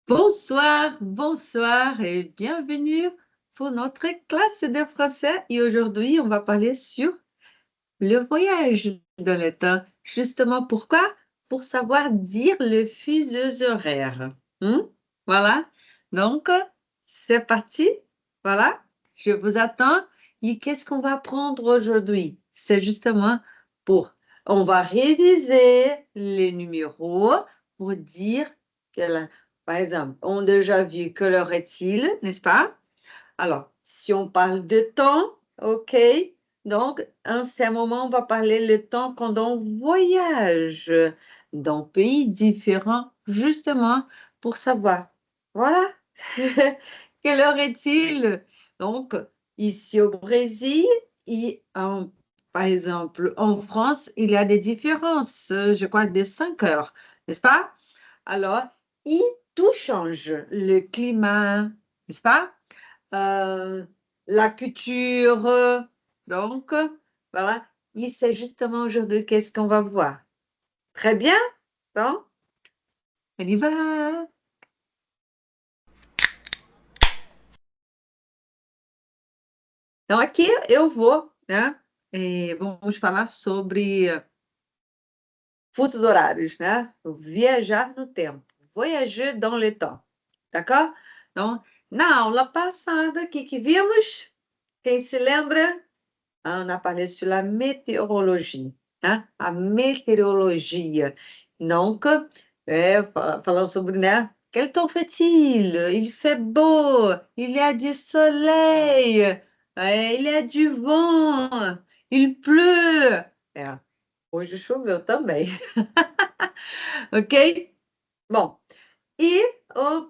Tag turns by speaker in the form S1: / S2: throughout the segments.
S1: Bonsoir, bonsoir et bienvenue pour notre classe de français. Et aujourd'hui, on va parler sur le voyage dans le temps. Justement, pourquoi? Pour savoir dire le fuseaux horaires. Voilà. Donc, c'est parti. Voilà. Je vous attends. Et qu'est-ce qu'on va apprendre aujourd'hui? C'est justement pour... On va réviser les numéros pour dire que, par exemple, on a déjà vu que l'heure est-il, n'est-ce pas? Alors, si on parle de temps, OK, donc en ce moment, on va parler le temps quand on voyage dans pays différents, justement pour savoir. Voilà, quelle heure est-il? Donc, ici au Brésil, par exemple, en France, il y a des différences, je crois, de 5 heures, n'est-ce pas? Alors, et tout change, le climat, n'est-ce pas? euh, la culture. Donc, voilà. Et c'est justement aujourd'hui qu'est-ce qu'on va voir. Très bien. Donc, on y va. Então, aqui eu vou, né? Vamos falar sobre fusos horários, né? Viajar no tempo. Voyager dans le temps. D'accord? Então, na aula passada, o que vimos? Quem se lembra? On a parlé sur la météorologie, né? A meteorologia. Donc, falando sobre, né? Quel temps fait-il? Il fait beau, il y a du soleil, il y a du vent, il pleut. É, hoje choveu também, ok? Bom, e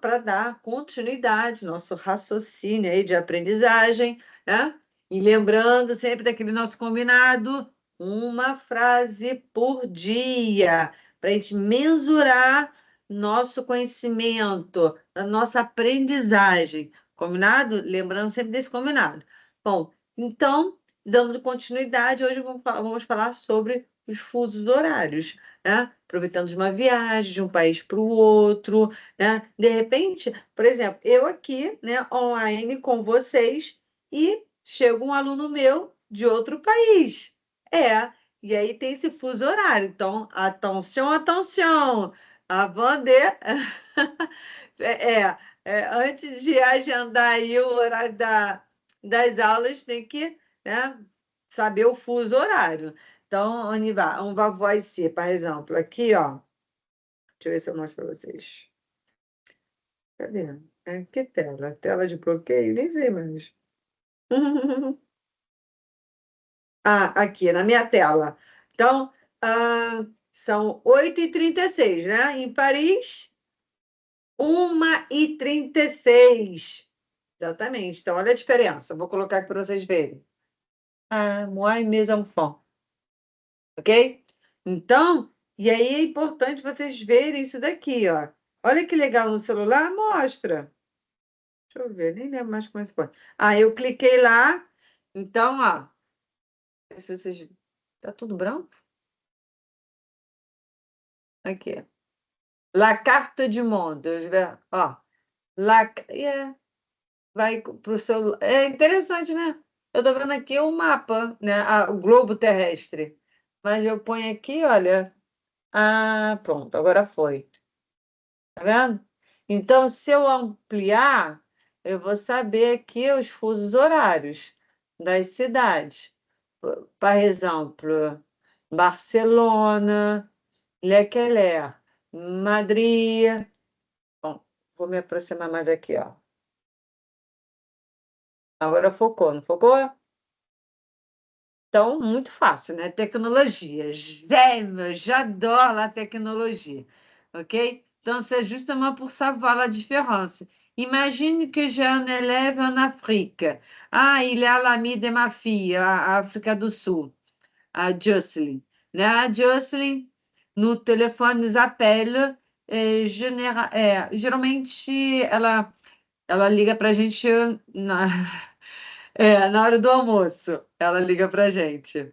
S1: para dar continuidade, nosso raciocínio aí de aprendizagem, né? E lembrando sempre daquele nosso combinado, uma frase por dia, para a gente mensurar nosso conhecimento, a nossa aprendizagem. Combinado? Lembrando sempre desse combinado. Bom, então, dando continuidade, hoje vamos falar sobre os fusos horários, né? Aproveitando de uma viagem de um país para o outro, né? De repente, por exemplo, eu aqui, né, online com vocês e chega um aluno meu de outro país. E aí tem esse fuso horário. Então, atenção, atenção, avant de... É, antes de agendar aí o horário das aulas, tem que, né, saber o fuso horário. Então, on va voir ici, par exemple, aqui, ó. Deixa eu ver se eu mostro para vocês. Cadê? Que tela? Tela de bloqueio? Nem sei mais. Ah, aqui, na minha tela. Então, são 8h36, né? Em Paris, 1h36. Exatamente. Então, olha a diferença. Vou colocar aqui para vocês verem. Ah, moi et mes enfants. Ok? Então, e aí é importante vocês verem isso daqui, ó. Olha que legal no celular, mostra. Deixa eu ver, nem lembro mais como é que se põe. Ah, eu cliquei lá. Então, ó. Se vocês... Tá tudo branco? Aqui. La carte du monde. Ó. Vai para o celular. É interessante, né? Eu tô vendo aqui o mapa, né? O globo terrestre. Mas eu ponho aqui, olha. Ah, pronto, agora foi. Tá vendo? Então, se eu ampliar, eu vou saber aqui os fusos horários das cidades. Por exemplo, Barcelona, Leclerc, Madrid. Bom, vou me aproximar mais aqui, ó. Agora focou, não focou? Então, muito fácil, né? Tecnologia. J'adore la tecnologia, ok? Então, c'est justement pour savoir la différence. Imagine que j'ai un élève en Afrique. Ah, il est à l'ami de ma fille, a África do Sul, a Jocelyn. Né? A Jocelyn, no telefone, eles apelam, geralmente ela liga para a gente na hora do almoço, ela liga para a gente.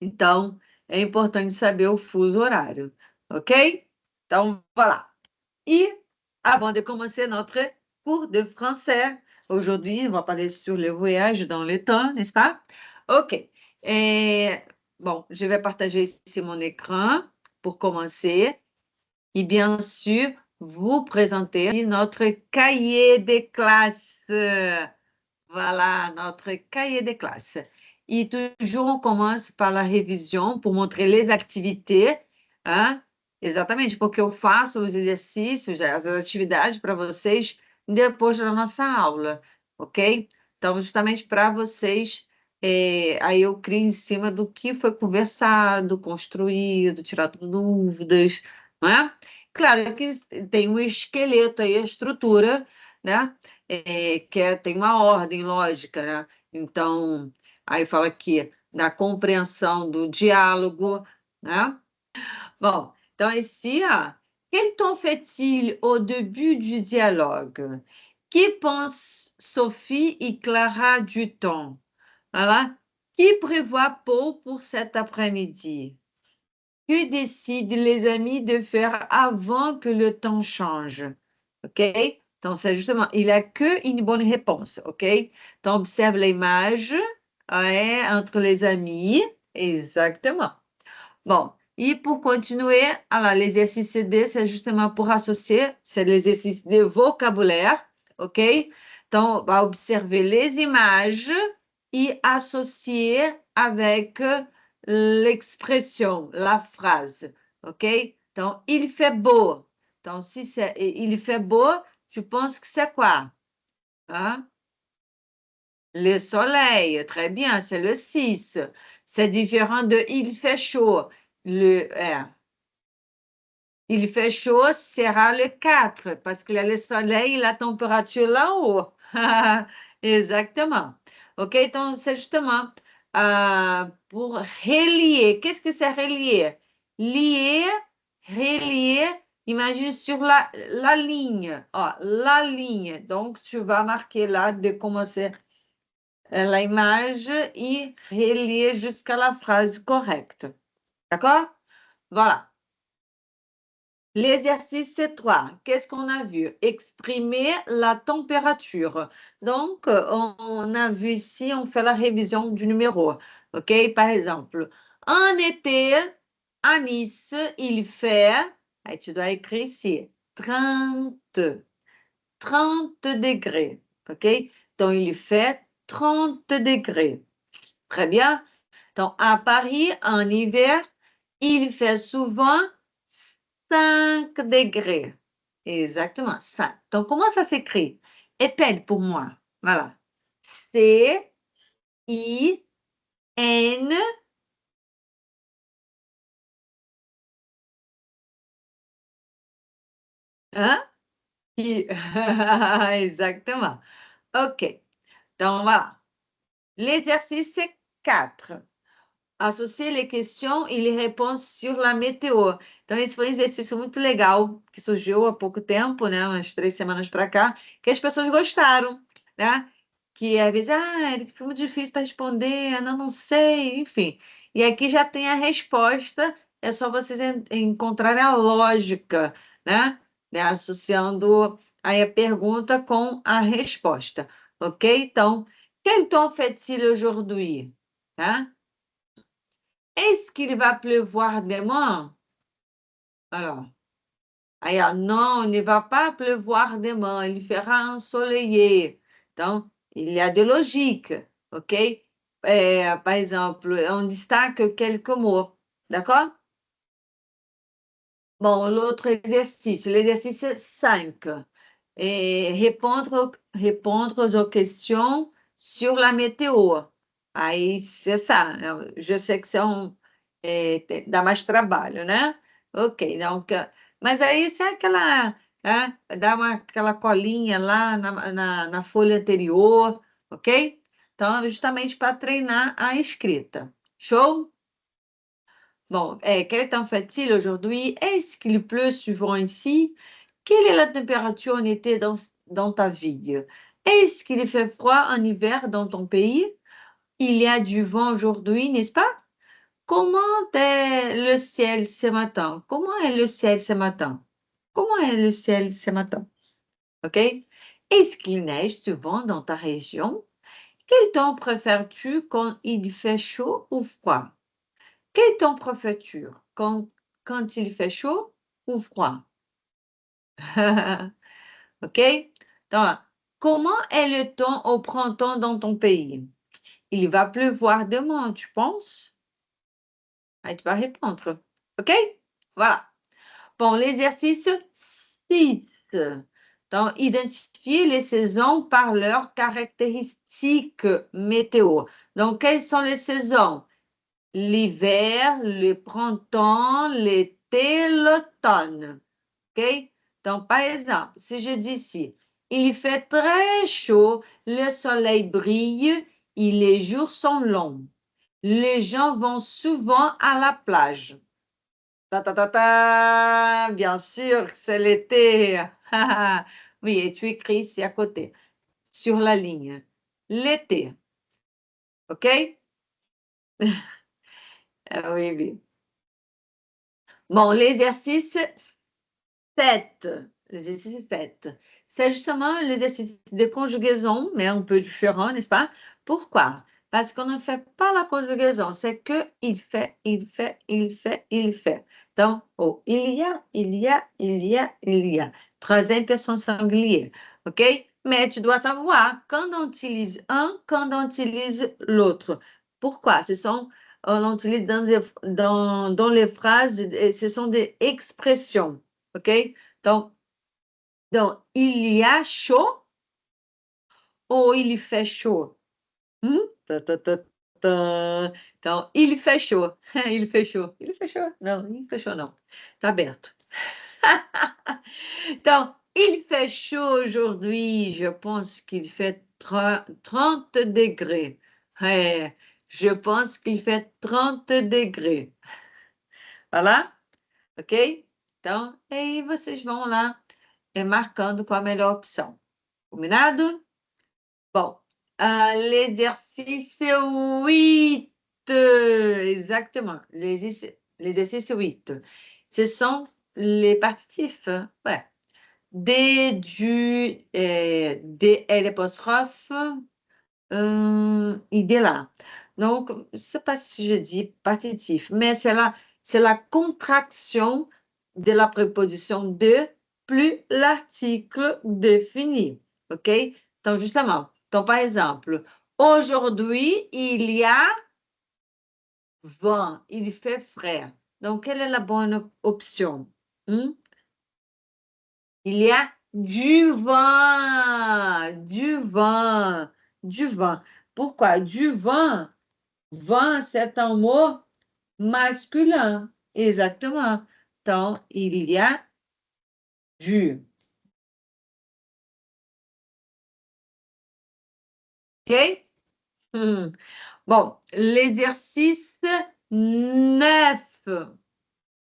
S1: Então, é importante saber o fuso horário, ok? Então, vai lá. E avant de commencer notre cours de français. Aujourd'hui, on va parler sur le voyage dans le temps, n'est-ce pas? OK. Et bon, je vais partager ici mon écran pour commencer. Et bien sûr, vous présenter notre cahier de classe. Voilà, notre cahier de classe. Et toujours, on commence par la révision pour montrer les activités, hein? Exatamente, porque eu faço os exercícios, as atividades para vocês depois da nossa aula, ok? Então, justamente para vocês, aí eu crio em cima do que foi conversado, construído, tirado dúvidas, não é? Claro que tem um esqueleto aí, a estrutura, né? Tem uma ordem lógica, né? Então, aí fala aqui da compreensão do diálogo, né? Bon, donc ici, quel ton fait-il au début du dialogue? Qui pense Sophie et Clara du temps? Voilà. Qui prévoit pour cet après-midi? Que décident les amis de faire avant que le temps change? OK? Donc, c'est justement, il a que une bonne réponse. OK? Donc, observe l'image ouais, entre les amis. Exactement. Bon, et pour continuer, alors l'exercice D, c'est justement pour associer, c'est l'exercice de vocabulaire, OK? Donc, on va observer les images et associer avec l'expression, la phrase, OK? Donc, il fait beau. Donc, si c'est il fait beau, tu penses que c'est quoi? Hein? Le soleil, très bien, c'est le 6. C'est différent de il fait chaud. Il fait chaud sera le 4 parce qu'il y a le soleil et la température là-haut. Exactement. OK, donc c'est justement pour relier. Qu'est-ce que c'est relier? Lier, relier, imagine sur la ligne. Ah, la ligne. Donc, tu vas marquer là de commencer l'image et relier jusqu'à la phrase correcte. D'accord? Voilà. L'exercice 3, qu'est-ce qu'on a vu? Exprimer la température. Donc, on a vu ici, on fait la révision du numéro. OK? Par exemple, en été, à Nice, il fait, et tu dois écrire ici, 30 degrés. OK? Donc, il fait 30 degrés. Très bien. Donc, à Paris, en hiver, il fait souvent 5 degrés. Exactement, 5. Donc, comment ça s'écrit? Épelle pour moi. Voilà. C-I-N. Hein? I. Exactement. OK. Donc, voilà. L'exercice 4. Associer les questions e les réponses sur la météo. Então, esse foi um exercício muito legal, que surgiu há pouco tempo, né, umas 3 semanas para cá, que as pessoas gostaram, né? Que às vezes, ele foi muito difícil para responder, não sei, enfim. E aqui já tem a resposta, é só vocês encontrarem a lógica, né? Associando aí a pergunta com a resposta, ok? Então, quel temps fait-il aujourd'hui? Hein? Est-ce qu'il va pleuvoir demain? Alors, non, il ne va pas pleuvoir demain, il fera ensoleillé. Donc, il y a des logiques, OK? Par exemple, on destaque quelques mots, d'accord? Bon, l'autre exercice, l'exercice 5, et répondre aux questions sur la météo. Aí, c'est ça, je sais que dá mais trabalho, né? Ok, donc, mas aí isso é aquela, né? Aquela colinha lá na folha anterior, ok? Então, justamente para treinar a escrita. Show? Bon, quel temps fait-il aujourd'hui? Est-ce qu'il pleut suivant ici? Quelle est la température en été dans ta ville? Est-ce qu'il fait froid en hiver dans ton pays? Il y a du vent aujourd'hui, n'est-ce pas? Comment est le ciel ce matin? Comment est le ciel ce matin? Comment est le ciel ce matin? OK? Est-ce qu'il neige souvent dans ta région? Quel temps préfères-tu quand il fait chaud ou froid? Quel temps préfères-tu quand il fait chaud ou froid? OK? Donc, comment est le temps au printemps dans ton pays? Il va pleuvoir demain, tu penses? Ah, tu vas répondre. OK? Voilà. Bon, l'exercice 6. Donc, identifier les saisons par leurs caractéristiques météo. Donc, quelles sont les saisons? L'hiver, le printemps, l'été, l'automne. OK? Donc, par exemple, si je dis ici, il fait très chaud, le soleil brille et les jours sont longs. Les gens vont souvent à la plage. Ta ta ta ta! Bien sûr que c'est l'été. Oui, et tu écris ici à côté, sur la ligne. L'été. OK? Ah oui, oui. Bon, l'exercice 7. L'exercice 7. C'est justement l'exercice de conjugaison, mais un peu différent, n'est-ce pas? Pourquoi? Parce qu'on ne fait pas la conjugaison, c'est que il fait, il fait, il fait, il fait. Donc, oh, il y a, il y a, il y a, il y a. Troisième personne singulier, OK? Mais tu dois savoir quand on utilise un, quand on utilise l'autre. Pourquoi? On utilise dans les phrases, et ce sont des expressions. OK? Donc, il y a chaud ou il fait chaud? Hmm? Ta, ta, ta, ta. Donc, il fait chaud. Il fait chaud. Il fait chaud? Non, il fait chaud, non. Tá aberto. Donc, il fait chaud aujourd'hui. Je pense qu'il fait 30 degrés. Ouais, je pense qu'il fait 30 degrés. Voilà. OK? Então, aí vocês vão lá marcando qual a melhor opção. Combinado? Bom, l'exercice 8. Exactement. L'exercice 8. Ce sont les partitifs. Ouais. Des, du, des, L apostrophe, et de là. Donc, je ne sais pas si je dis partitif, mais c'est la contraction de la préposition de plus l'article défini. OK? Donc, justement, donc, par exemple, aujourd'hui, il y a vent, il fait frais. Donc, quelle est la bonne option? Hmm? Il y a du vent, du vent, du vent. Pourquoi? Du vent. Vent, c'est un mot masculin. Exactement. Donc, il y a du. OK? Hmm. Bon, l'exercice 9.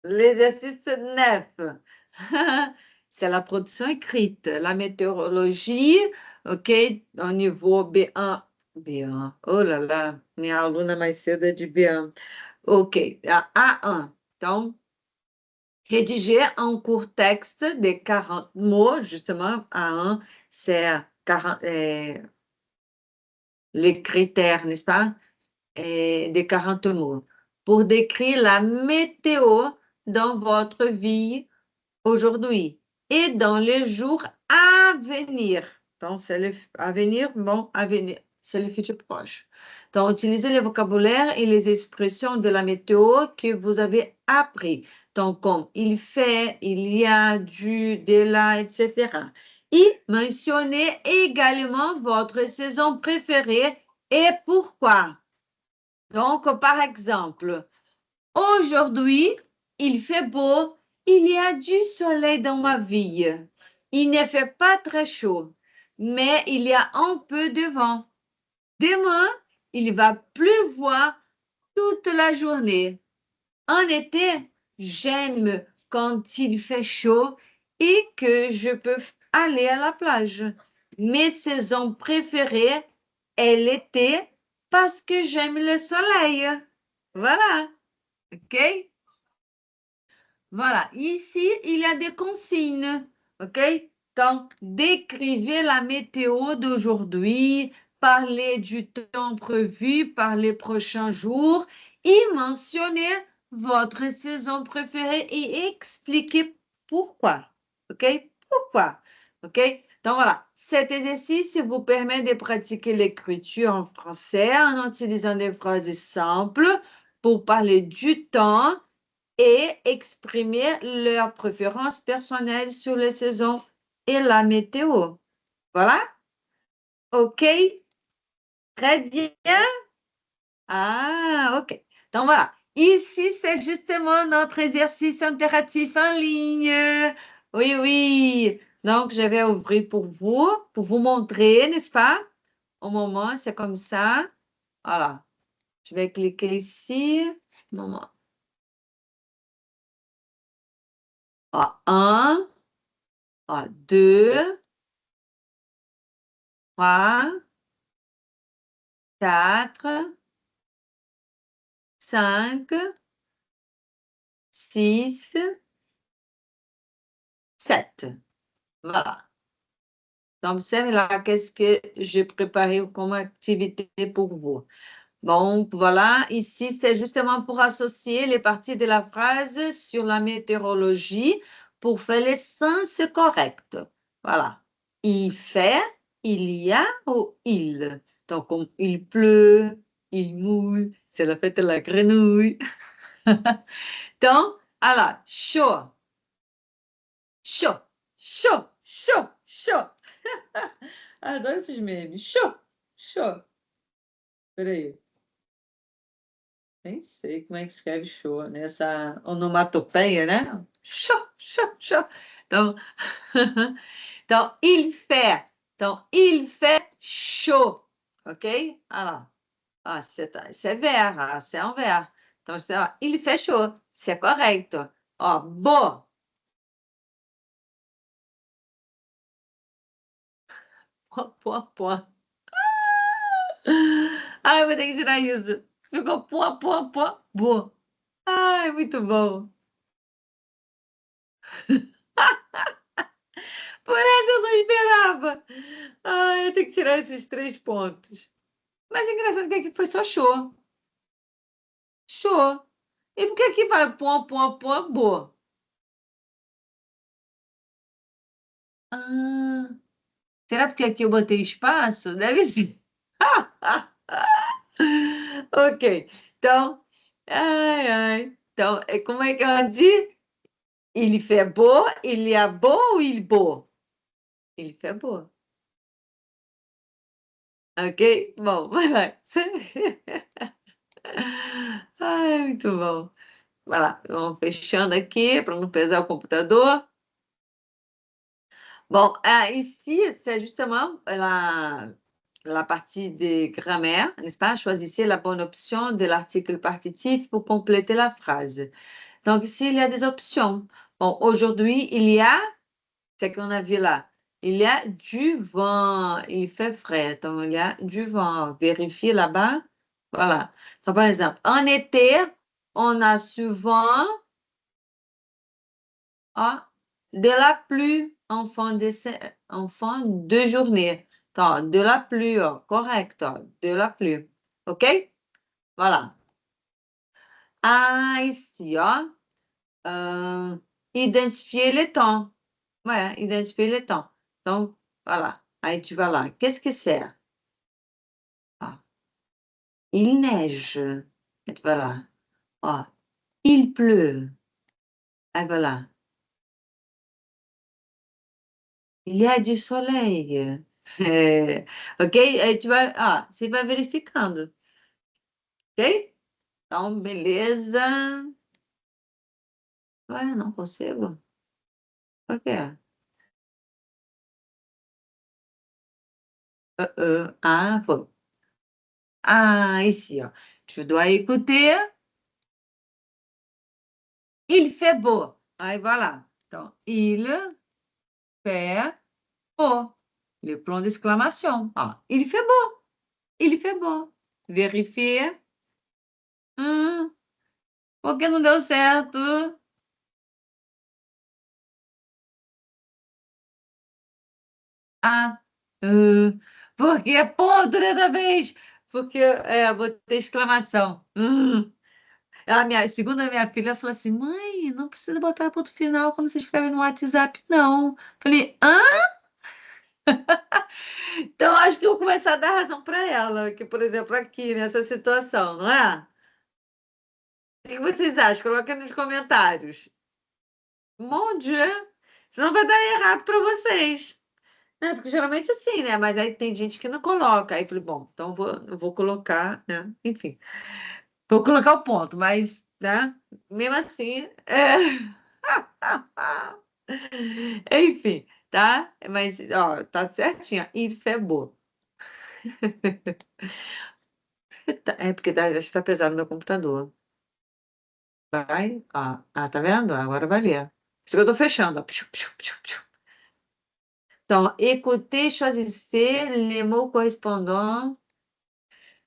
S1: L'exercice 9. C'est la production écrite, la météorologie, OK, au niveau B1. B1, oh là là, minha aluna mais cedo é de B1. OK, A1. Então, rédiger un court texte de 40 mots, justement, A1, c'est 40, le critère, n'est-ce pas? De 40 mots. Pour décrire la météo dans votre vie aujourd'hui et dans les jours à venir. Donc, c'est le à venir, bon, à venir, c'est le futur proche. Donc, utilisez le vocabulaire et les expressions de la météo que vous avez appris. Donc, comme il fait, il y a, du, de là, etc. Et mentionnez également votre saison préférée et pourquoi. Donc, par exemple, aujourd'hui, il fait beau, il y a du soleil dans ma vie. Il ne fait pas très chaud, mais il y a un peu de vent. Demain, il va pleuvoir toute la journée. En été, j'aime quand il fait chaud et que je peux aller à la plage. Mes saisons préférées est l'été parce que j'aime le soleil. Voilà, OK? Voilà, ici, il y a des consignes, OK? Donc, décrivez la météo d'aujourd'hui, parlez du temps prévu par les prochains jours et mentionnez votre saison préférée et expliquez pourquoi. OK? Pourquoi? OK? Donc voilà, cet exercice vous permet de pratiquer l'écriture en français en utilisant des phrases simples pour parler du temps et exprimer leurs préférences personnelles sur les saisons et la météo. Voilà? OK? Très bien. Ah, OK. Donc voilà. Ici, c'est justement notre exercice interactif en ligne. Oui, oui. Donc, je vais ouvrir pour vous montrer, n'est-ce pas? Au moment, c'est comme ça. Voilà. Je vais cliquer ici. Moment. Ah, 1, ah, 2, 3, 4, 5, 6, 7. Voilà. Donc, c'est là, qu'est-ce que j'ai préparé comme activité pour vous. Bon, voilà, ici, c'est justement pour associer les parties de la phrase sur la météorologie pour faire les sens corrects. Voilà. Il fait, il y a ou il. Donc, il pleut, il mouille, c'est la fête de la grenouille. Donc, alors, chaud, chaud, chaud, chaud, chaud. Adoro esses memes. Chaud, chaud. Peraí. Nem sei como é que escreve show nessa onomatopeia, né? Show, show, show. Então, então, il fait chaud, ok? Ah lá, ah, c'est vert, ah, c'est un vert. Então, ó, il fait chaud, c'est correto. Ó, beau, point, point, point. Ai, eu vou ter que tirar isso. Ficou point, point, point, beau. Ai, muito bom. Por essa eu não esperava. Ai, eu tenho que tirar esses 3 pontos. Mas engraçado que aqui foi só show. Show. E por que aqui vai pó, pó, pó, bo? Ah, será porque aqui eu botei espaço? Deve ser. Ok. Então, ai, ai. Então, como é que eu disse? Il fait beau, il y a beau ou il beau? Il fait beau. Ok? Bom, vai lá. Ai, muito bom. Vai lá, vamos fechando aqui para não pesar o computador. Bon, ici, c'est justement la partie de grammaire, n'est-ce pas? Choisissez la bonne option de l'article partitif pour compléter la phrase. Donc, ici, il y a des options. Bon, aujourd'hui, il y a, c'est qu'on a vu là, il y a du vent, il fait frais, donc il y a du vent. Vérifiez là-bas. Voilà. Donc, par exemple, en été, on a souvent ah, de la pluie en fin de journée. Attends, de la pluie, correct, de la pluie. OK? Voilà. Ah, ici, identifier les temps. Ouais, identifier les temps. Donc, voilà. Allez, tu vas là. Qu'est-ce que c'est? Ah, il neige. Et voilà. Ah, il pleut. Et voilà. Il y a du soleil. OK? Aí tu vai, você vai verificando. Ok? Então, beleza. Ué, não consigo? Por quê? Ah, foi. Ah, ici, tu dois écouter. Il fait beau. Aí, voilà. Então, il fait beau. Le plan d'exclamation. Il fait beau. Il fait beau. Vérifier. Por que não deu certo? Ah, por que ponto dessa vez? Porque botei exclamação. Segundo a minha filha, ela falou assim: mãe, não precisa botar ponto final quando você escreve no WhatsApp, não. Falei, hã? Então acho que eu vou começar a dar razão para ela, que, por exemplo, aqui nessa situação, não é? O que vocês acham? Coloquem nos comentários. Um monte, né? Senão vai dar errado para vocês. É, porque geralmente é assim, né? Mas aí tem gente que não coloca. Aí eu falei, bom, então eu vou colocar, né? Enfim, vou colocar o ponto, mas, né? Mesmo assim, enfim, tá? Mas, ó, tá certinho. Il fait beau. É porque acho que tá pesado no meu computador. Vai, ó. Ah, tá vendo? Agora vai ler. Isso que eu tô fechando, ó. Piu, piu, piu, piu. Então, écoutez, choisissez les mots correspondants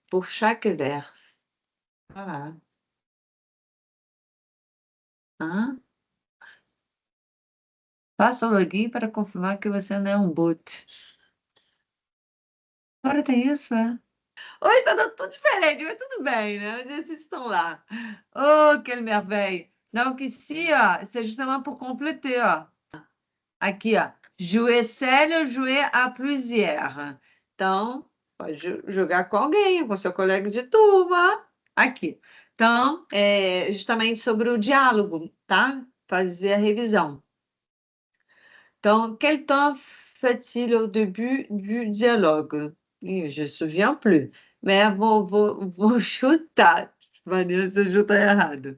S1: pour chaque vers. Voilà. Hein? Faça o login para confirmar que você não é um bot. Agora tem isso, é? Hoje está dando tudo diferente, mas tudo bem, né? Os exercícios estão lá. Oh, quelle merveille! Donc ici, ó, c'est justement pour compléter, ó. Aqui, ó. Jouer seul ou jouer à plusieurs. Então, pode jogar com alguém, com seu colega de turma. Aqui. Então, é justamente sobre o diálogo, tá? Fazer a revisão. Donc, quel temps fait-il au début du dialogue? Je ne me souviens plus. Mais vou chutar. Vanessa chuta errado.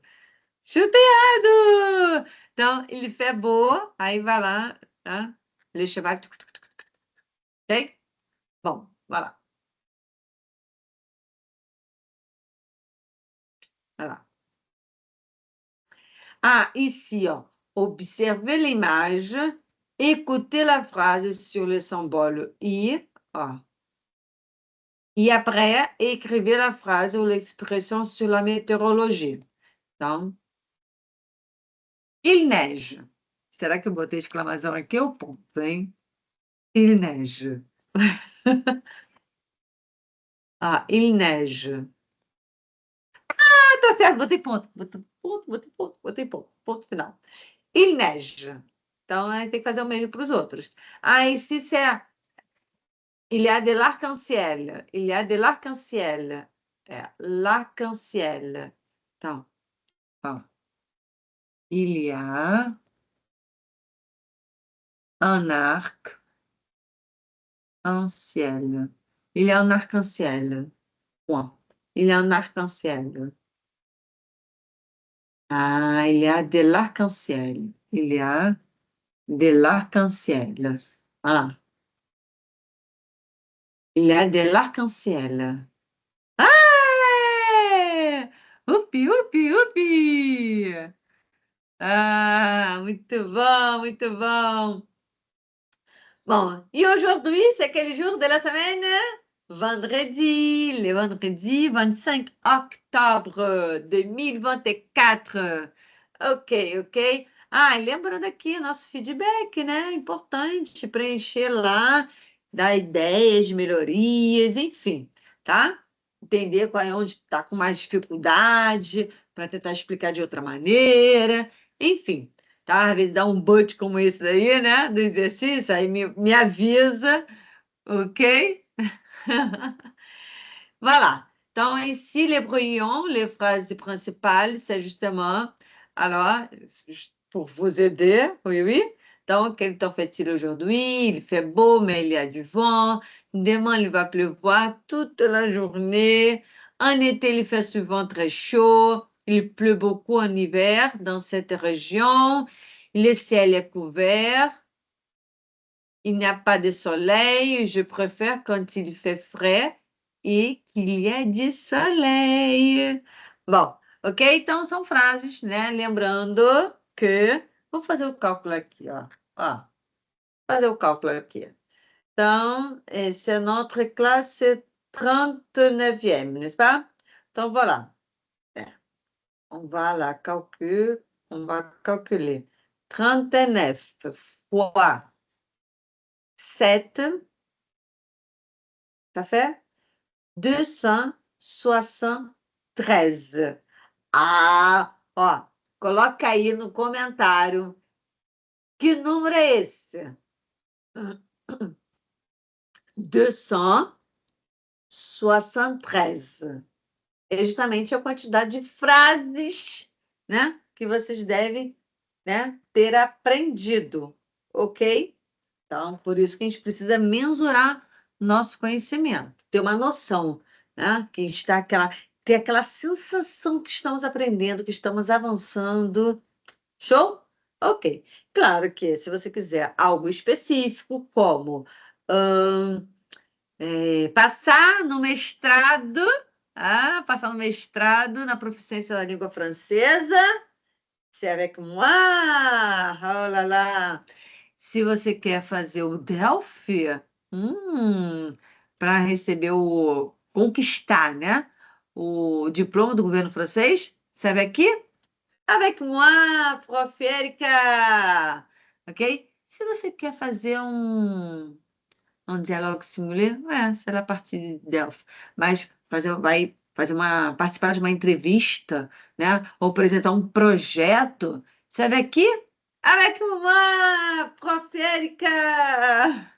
S1: Chuta errado! Então, ele fait beau, aí vai lá, tá? Le cheval. Tuc, tuc, tuc, tuc. Ok? Bom, vai lá. Vai lá. Ah, ici, ó. Observez l'image, écoutez la phrase sur le symbole I. Ó. E après, écrevez la phrase ou l'expression sur la météorologie. Então, il neige. Será que eu botei exclamação aqui ou ponto, hein? Il neige. Ah, il neige. Ah, tá certo, botei ponto. Botei ponto, botei ponto, botei ponto. Ponto final. Il neige. Então, a gente tem que fazer o mesmo para os outros. Ah, e se é... Il y a de l'arc-en-ciel. Il y a de l'arc-en-ciel. É, l'arc-en-ciel. Então, ó. Il y a un arc-en-ciel. Il y a un arc-en-ciel. Point. Il y a un arc-en-ciel. Ah, il y a de l'arc-en-ciel. Il y a de l'arc-en-ciel. Ah, il y a de l'arc-en-ciel. Ah! Upi, upi, upi! Ah, muito bom, muito bom. Bon, et aujourd'hui, c'est quel jour de la semaine? Vendredi, le vendredi 25 octobre 2024. Ok, ok. Ah, e lembrando aqui, nosso feedback, né? Importante preencher lá, dar ideias de melhorias, enfim, tá? Entender qual é onde está com mais dificuldade, para tentar explicar de outra maneira, enfim, tá? Às vezes dá um but como esse daí, né? Do exercício, aí me avisa, ok? Voilà. Donc, ici, les brouillons, les phrases principales, c'est justement, alors, pour vous aider, oui, oui. Donc, quel temps fait-il aujourd'hui? Il fait beau, mais il y a du vent. Demain, il va pleuvoir toute la journée. En été, il fait souvent très chaud. Il pleut beaucoup en hiver dans cette région. Le ciel est couvert. Il n'y a pas de soleil. Je préfère quand il fait frais e qu'il y a de soleil. Bom, ok? Então são frases, né? Lembrando que. Vou fazer o cálculo aqui, ó. Ó, fazer o cálculo aqui. Então, c'est notre classe 39e, n'est-ce pas? Então, voilà. É, on va la calculer. On va calculer 39 fois 7, tá fait? 273. Ah, ó, coloca aí no comentário que número é esse? 273. É justamente a quantidade de frases, né, que vocês devem, né, ter aprendido, ok? Então, por isso que a gente precisa mensurar nosso conhecimento, ter uma noção, né, que está aquela, ter aquela sensação que estamos aprendendo, que estamos avançando. Show? Ok. Claro que se você quiser algo específico, como passar no mestrado, passar no mestrado na proficiência da língua francesa, c'est avec moi, oh là là. Se você quer fazer o Delphi, para receber conquistar, né, o diploma do governo francês, sabe aqui? Avec moi, Prof. Érica! Ok? Se você quer fazer um diálogo simulê, será a partir de Delphi. Mas vai fazer participar de uma entrevista, né? Ou apresentar um projeto, sabe aqui? Avec moi, Prof. Érica!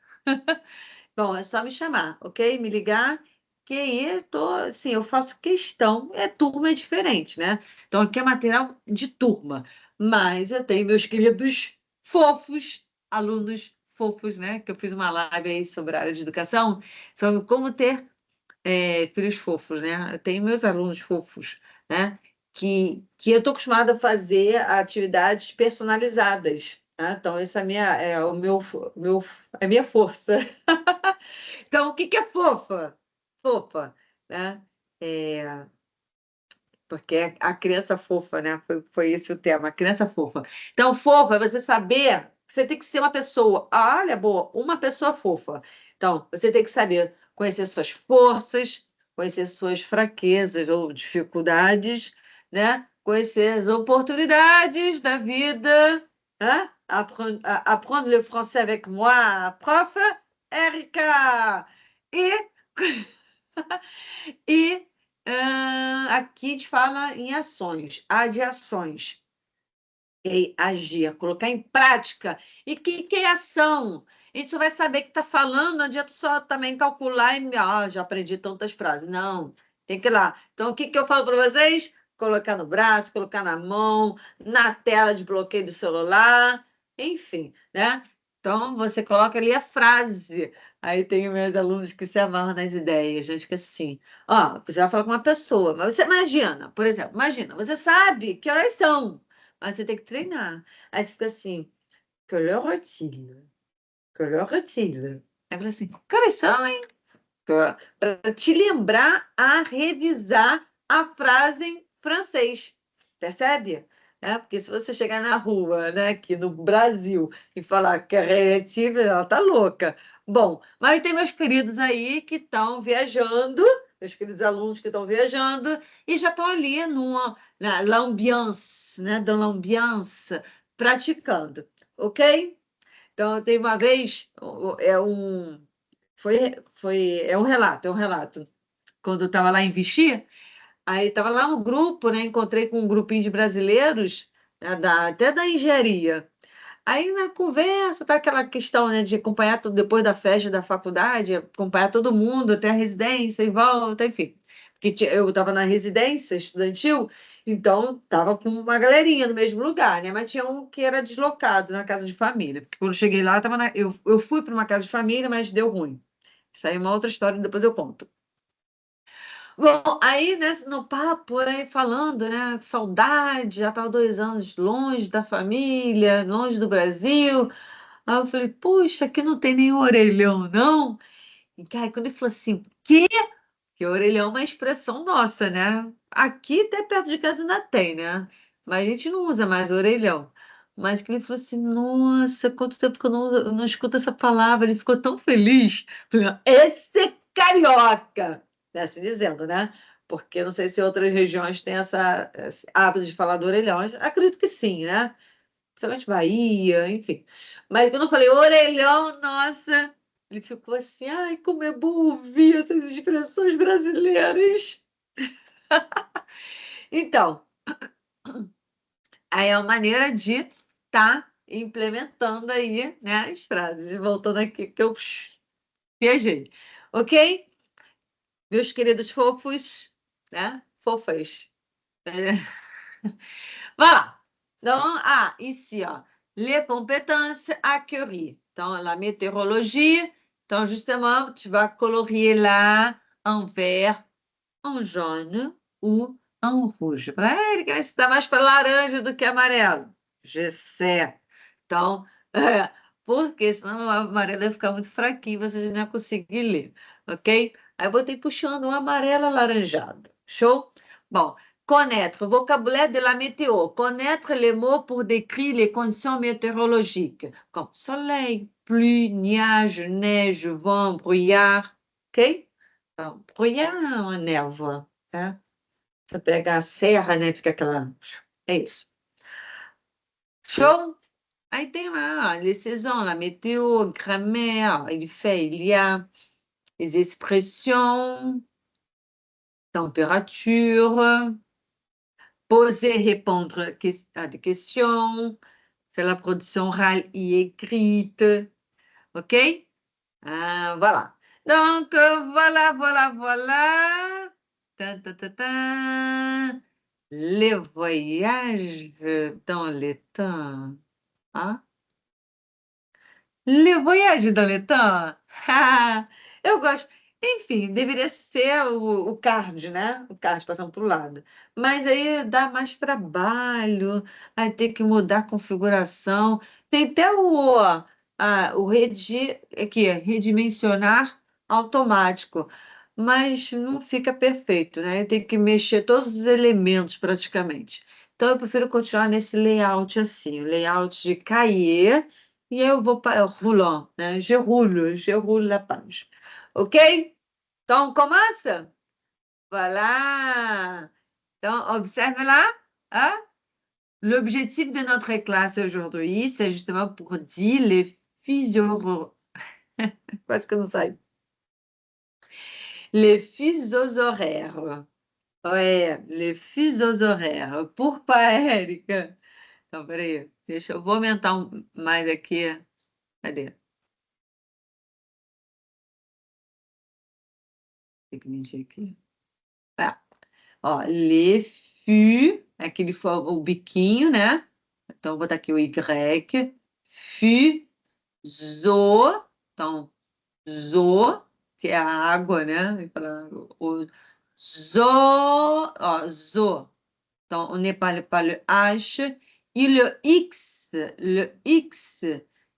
S1: Bom, é só me chamar, ok? Me ligar, que aí assim, eu faço questão. Turma é diferente, né? Então aqui é material de turma, mas eu tenho meus queridos fofos, alunos fofos, né? Que eu fiz uma live aí sobre a área de educação, sobre como ter filhos fofos, né? Eu tenho meus alunos fofos, né? Que eu estou acostumada a fazer atividades personalizadas, né? Então, essa é o é a minha força. Então, o que que é fofa? Fofa, né? É, porque é a criança fofa, né? Foi esse o tema, a criança fofa. Então, fofa é você saber que você tem que ser uma pessoa. Olha, boa, uma pessoa fofa. Então, você tem que saber conhecer suas forças, conhecer suas fraquezas ou dificuldades, né? Conhecer as oportunidades da vida. Hein? Apprendre le français avec moi, prof. Érica. E e aqui a gente fala em ações, A de ações. Agir, colocar em prática. E o que é ação? A gente só vai saber que está falando, não adianta só também calcular e já aprendi tantas frases. Não, tem que ir lá. Então, o que eu falo para vocês? Colocar no braço, colocar na mão, na tela de bloqueio do celular, enfim, né? Então, você coloca ali a frase. Aí tem meus alunos que se amarram nas ideias, gente, que assim, ó, você vai falar com uma pessoa, mas você imagina, por exemplo, imagina, você sabe que horas são, mas você tem que treinar. Aí você fica assim, que l'heure est-il? Que l'heure est-il? Aí fala assim, que horas são, hein? Para te lembrar a revisar a frase em francês. Percebe? Porque se você chegar na rua, né, aqui no Brasil, e falar que é reativa, ela tá louca. Bom, mas tem meus queridos aí que estão viajando, meus queridos alunos que estão viajando, e já estão ali na l'ambiance, né, dans l'ambiance, praticando, ok? Então, tem uma vez, é um relato, é um relato. Quando eu estava lá em Vichy, aí estava lá no grupo, né? Encontrei com um grupinho de brasileiros, né, até da engenharia. Aí na conversa, tá aquela questão, né, de acompanhar tudo depois da festa da faculdade, acompanhar todo mundo até a residência e volta, enfim. Porque eu estava na residência estudantil, então estava com uma galerinha no mesmo lugar, né? Mas tinha um que era deslocado na casa de família. Porque quando eu cheguei lá, eu fui para uma casa de família, mas deu ruim. Isso aí é uma outra história, depois eu conto. Bom, aí no papo, aí falando, né? Saudade, já estava 2 anos longe da família, longe do Brasil. Aí eu falei, puxa, aqui não tem nenhum orelhão, não? E, cara, quando ele falou assim, quê? Que orelhão é uma expressão nossa, né? Aqui, até perto de casa, ainda tem, né? Mas a gente não usa mais orelhão. Mas que ele falou assim, nossa, quanto tempo que eu não escuto essa palavra. Ele ficou tão feliz. Falei, esse é carioca! Né, assim dizendo, né? Porque não sei se outras regiões têm esse hábito de falar do orelhão. Mas acredito que sim, né? principalmente Bahia, enfim. Mas quando eu falei orelhão, nossa, ele ficou assim, ai, como é bom ouvir essas expressões brasileiras. Então, aí é uma maneira de estar implementando aí, né, as frases. Voltando aqui, que eu viajei. Ok? Meus queridos fofos, né? Fofas. Voilà. Donc, ici, les compétences acquises. Dans la météorologie, donc justement, tu vas colorier là en vert, en jaune ou en rouge. Ah, Érica, esse está mais para laranja do que amarelo. Je sais. Então, porque senão o amarelo ia ficar muito fraquinho, vocês não iam conseguir ler, ok? Aí eu botei puxando um amarelo alaranjado. Show? Bom, connaître, vocabulaire de la météo. Connaître les mots pour décrire les conditions météorologiques, comme soleil, pluie, nuage, neige, vent, brouillard. Ok? Então, brouillard é uma névoa, tá? Você pega a serra, né? Fica aquela. É isso. Show? Aí tem lá, les saisons, la météo, grammaire, il fait, il y a les expressions, température, poser, répondre à des questions, faire la production orale et écrite. OK? Voilà. Donc, voilà, voilà, voilà. Tan, tan, tan, tan. Les voyages dans le temps. Ah, Le Voyage dans le Temps. Eu gosto. Enfim, deveria ser o card, né? O card passando para o lado. Mas aí dá mais trabalho, aí tem que mudar a configuração. Tem até aqui, redimensionar automático, mas não fica perfeito, né? Tem que mexer todos os elementos praticamente. Então, eu prefiro continuar nesse layout assim, o layout de cahier. E eu vou para roulant, né? Je roule la page. OK? Então, commence? Voilà. Donc, observe là. Hein? L'objectif de notre classe aujourd'hui, c'est justement pour dire les fuseaux... Quase que eu não saio. Les fuseaux horaires. Ouais, les fuseaux horaires. Pourquoi, Érica? Então, peraí. Vou aumentar mais aqui. Cadê? Tem que mentir aqui. Ah. Ó, le fût, aquele o biquinho, né? Então, vou botar aqui o Y. Fuso, então, zo, que é a água, né? Vou falar o zo, ó, zo. Então, on n'est pas le H. Et le X,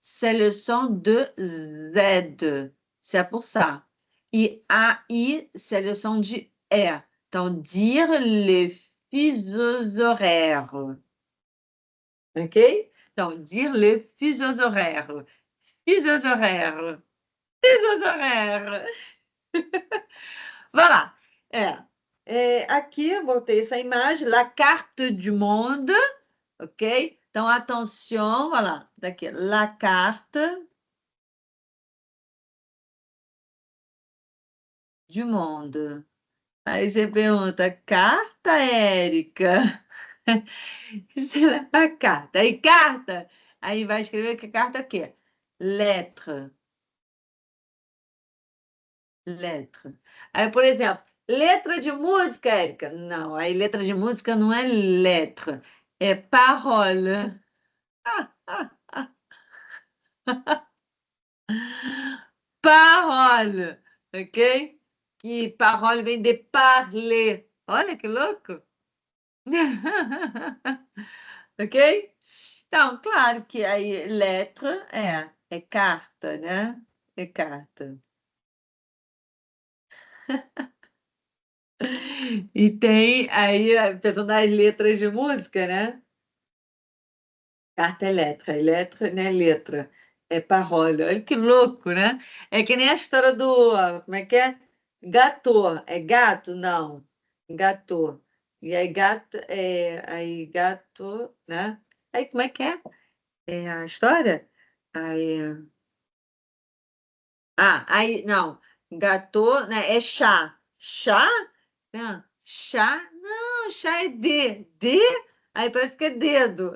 S1: c'est le son de Z. C'est pour ça. Et AI, c'est le son du R. Donc, dire les fuseaux horaires. OK? Donc, dire les fuseaux horaires. Fuseaux horaires. Fuseaux horaires. Voilà. Aqui eu botei essa imagem, la carte du monde, ok? Então, atenção, voilà, daqui, la carte du monde. Aí você pergunta, carta, Érica? Isso é a carta. Aí, carta, aí vai escrever que carta é o quê? Lettre, lettre. Aí, por exemplo, letra de música, Érica? Não, aí letra de música não é lettre, é parole. Parole, ok? Que parole vem de parler. Olha que louco! Ok? Então, claro que aí letra é carta, né? É carta. E tem aí, pensando nas letras de música, né? Carta é letra não é letra, é parole. Olha que louco, né? É que nem a história do, como é que é? Gato, é gato? Não, gato. E aí gato, aí gato, né? Aí como é que é? É a história? Aí, aí, não, gâteau, né, é chá. Chá? Não, chá, não, chá é D. D? Aí parece que é dedo.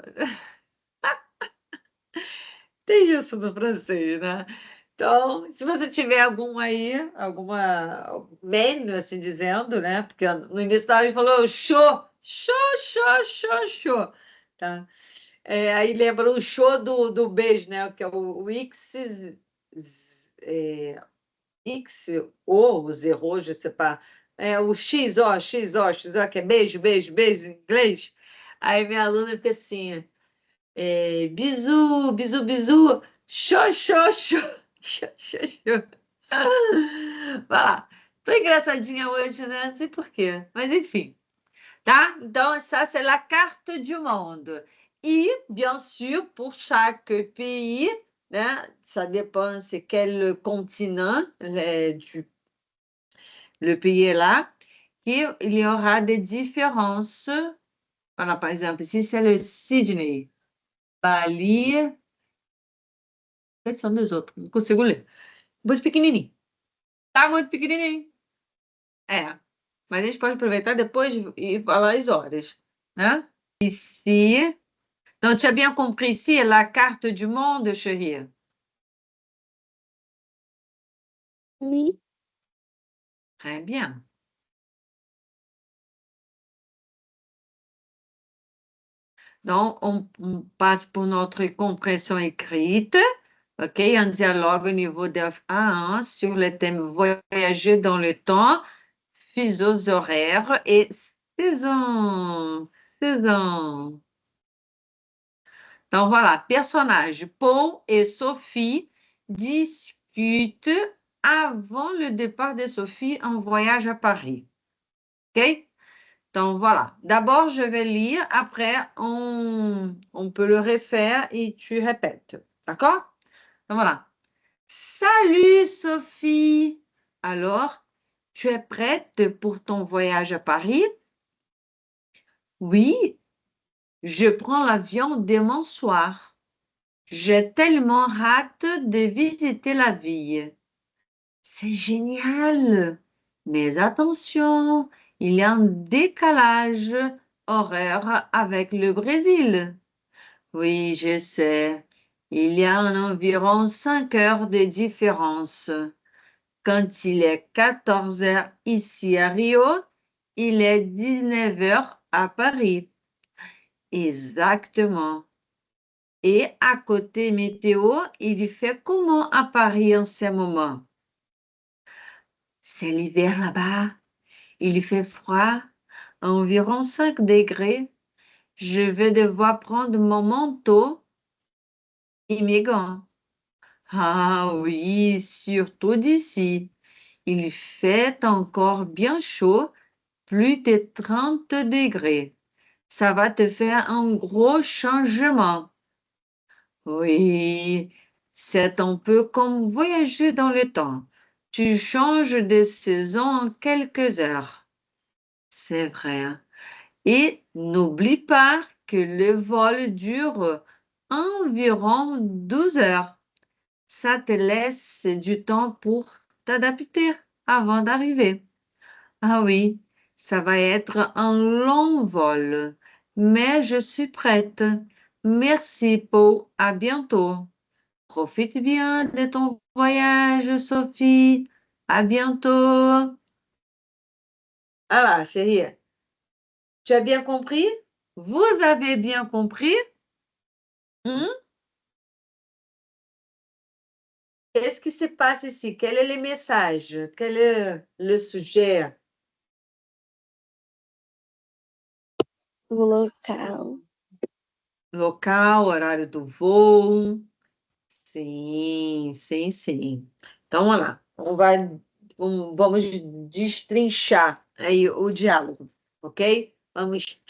S1: Tem isso no francês, né? Então, se você tiver algum aí, alguma meme, assim dizendo, né? Porque no início da aula ele falou show, show, show, show, show, tá? Aí lembra o show do beijo, né? Que é o X, é, X, O, zero, je sais pas. É o X, O, X, O, X, O, que é beijo, beijo, beijo em inglês. Aí minha aluna fica assim. Bisou, bisou, bisou. Xô, xô, xô. Xô, xô, xô. Vai lá. Tô engraçadinha hoje, né? Não sei por quê. Mas enfim, tá? Então, ça, c'est la carte du monde. E, bien sûr, pour chaque pays, né? Ça dépend c'est quel continent le pays est là, qu'il y aura des différences. Voilà, par exemple, ici, c'est le Sydney. Bali. Quais são dos outros? Não consigo ler. Muito pequenininho. Tá muito pequenininho. É. Mas a gente pode aproveitar depois e falar as horas, né? Ici. Donc, tu as bien compris ici la carte du monde, chérie.
S2: Oui.
S1: Très bien. Donc, on passe pour notre compréhension écrite. OK, un dialogue au niveau de A1 sur le thème voyager dans le temps, fuseaux horaires et saison. Saison. Donc voilà, personnage. Paul et Sophie discutent avant le départ de Sophie en voyage à Paris. OK? Donc voilà. D'abord, je vais lire. Après, on peut le refaire et tu répètes. D'accord? Donc voilà. Salut Sophie. Alors, tu es prête pour ton voyage à Paris? Oui, je prends l'avion demain soir. J'ai tellement hâte de visiter la ville. C'est génial. Mais attention, il y a un décalage horaire avec le Brésil. Oui, je sais. Il y a environ 5 heures de différence. Quand il est 14 heures ici à Rio, il est 19 heures à Paris. Exactement. Et à côté météo, il fait comment à Paris en ce moment? C'est l'hiver là-bas. Il fait froid, environ 5 degrés. Je vais devoir prendre mon manteau et mes gants. Ah oui, surtout d'ici. Il fait encore bien chaud, plus de 30 degrés. Ça va te faire un gros changement. Oui, c'est un peu comme voyager dans le temps. Tu changes de saison en quelques heures. C'est vrai, hein. Et n'oublie pas que le vol dure environ 12 heures. Ça te laisse du temps pour t'adapter avant d'arriver. Ah oui, ça va être un long vol, mais je suis prête. Merci, Paul. À bientôt. Profite bien de ton voyage, Sophie. À bientôt. Ah, chérie, tu as bien compris? Vous avez bien compris? Hmm? Qu'est-ce qui se passe ici? Quel est le message? Quel est le sujet?
S2: O local.
S1: Local, horário do voo. Sim, sim, sim. Então, vamos lá. Vamos destrinchar aí o diálogo, ok? Vamos.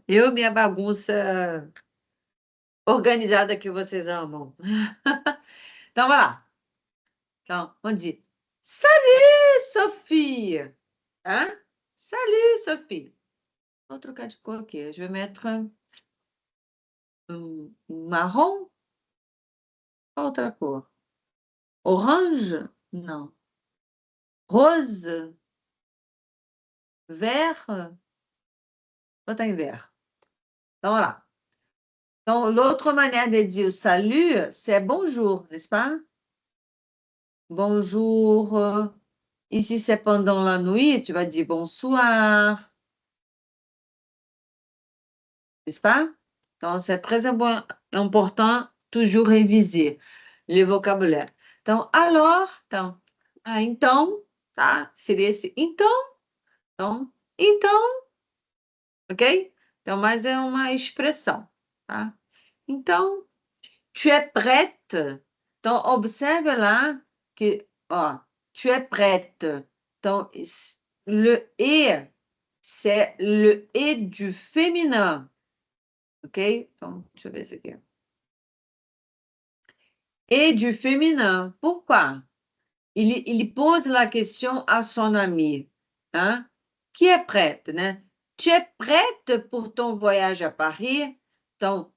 S1: Eu, minha bagunça organizada que vocês amam. Então, vai lá. Então, vamos dizer. Salut, Sophie! Hein? Salut, Sophie! Vou trocar de cor aqui. Je vais mettre marrom. Qual outra cor? Orange? Não. Rose? Vert? Vou botar em vert. Então, voilà. Donc, l'autre manière de dire salut, c'est bonjour, n'est-ce pas? Bonjour. Ici, c'est pendant la nuit, tu vas dire bonsoir. N'est-ce pas? Donc, c'est très important, toujours réviser le vocabulaire. Então, alors, então, tá? Seria esse então, ok? Então, mas é uma expressão, tá? Então, tu es prête? Então, observe lá que, ó, tu es prête. Então, le et, c'est le et du féminin, ok? Então, deixa eu ver isso aqui. Et du féminin. Pourquoi? Il pose la question à son ami, hein? Qui est prête, né? Tu es prête pour ton voyage à Paris? Então,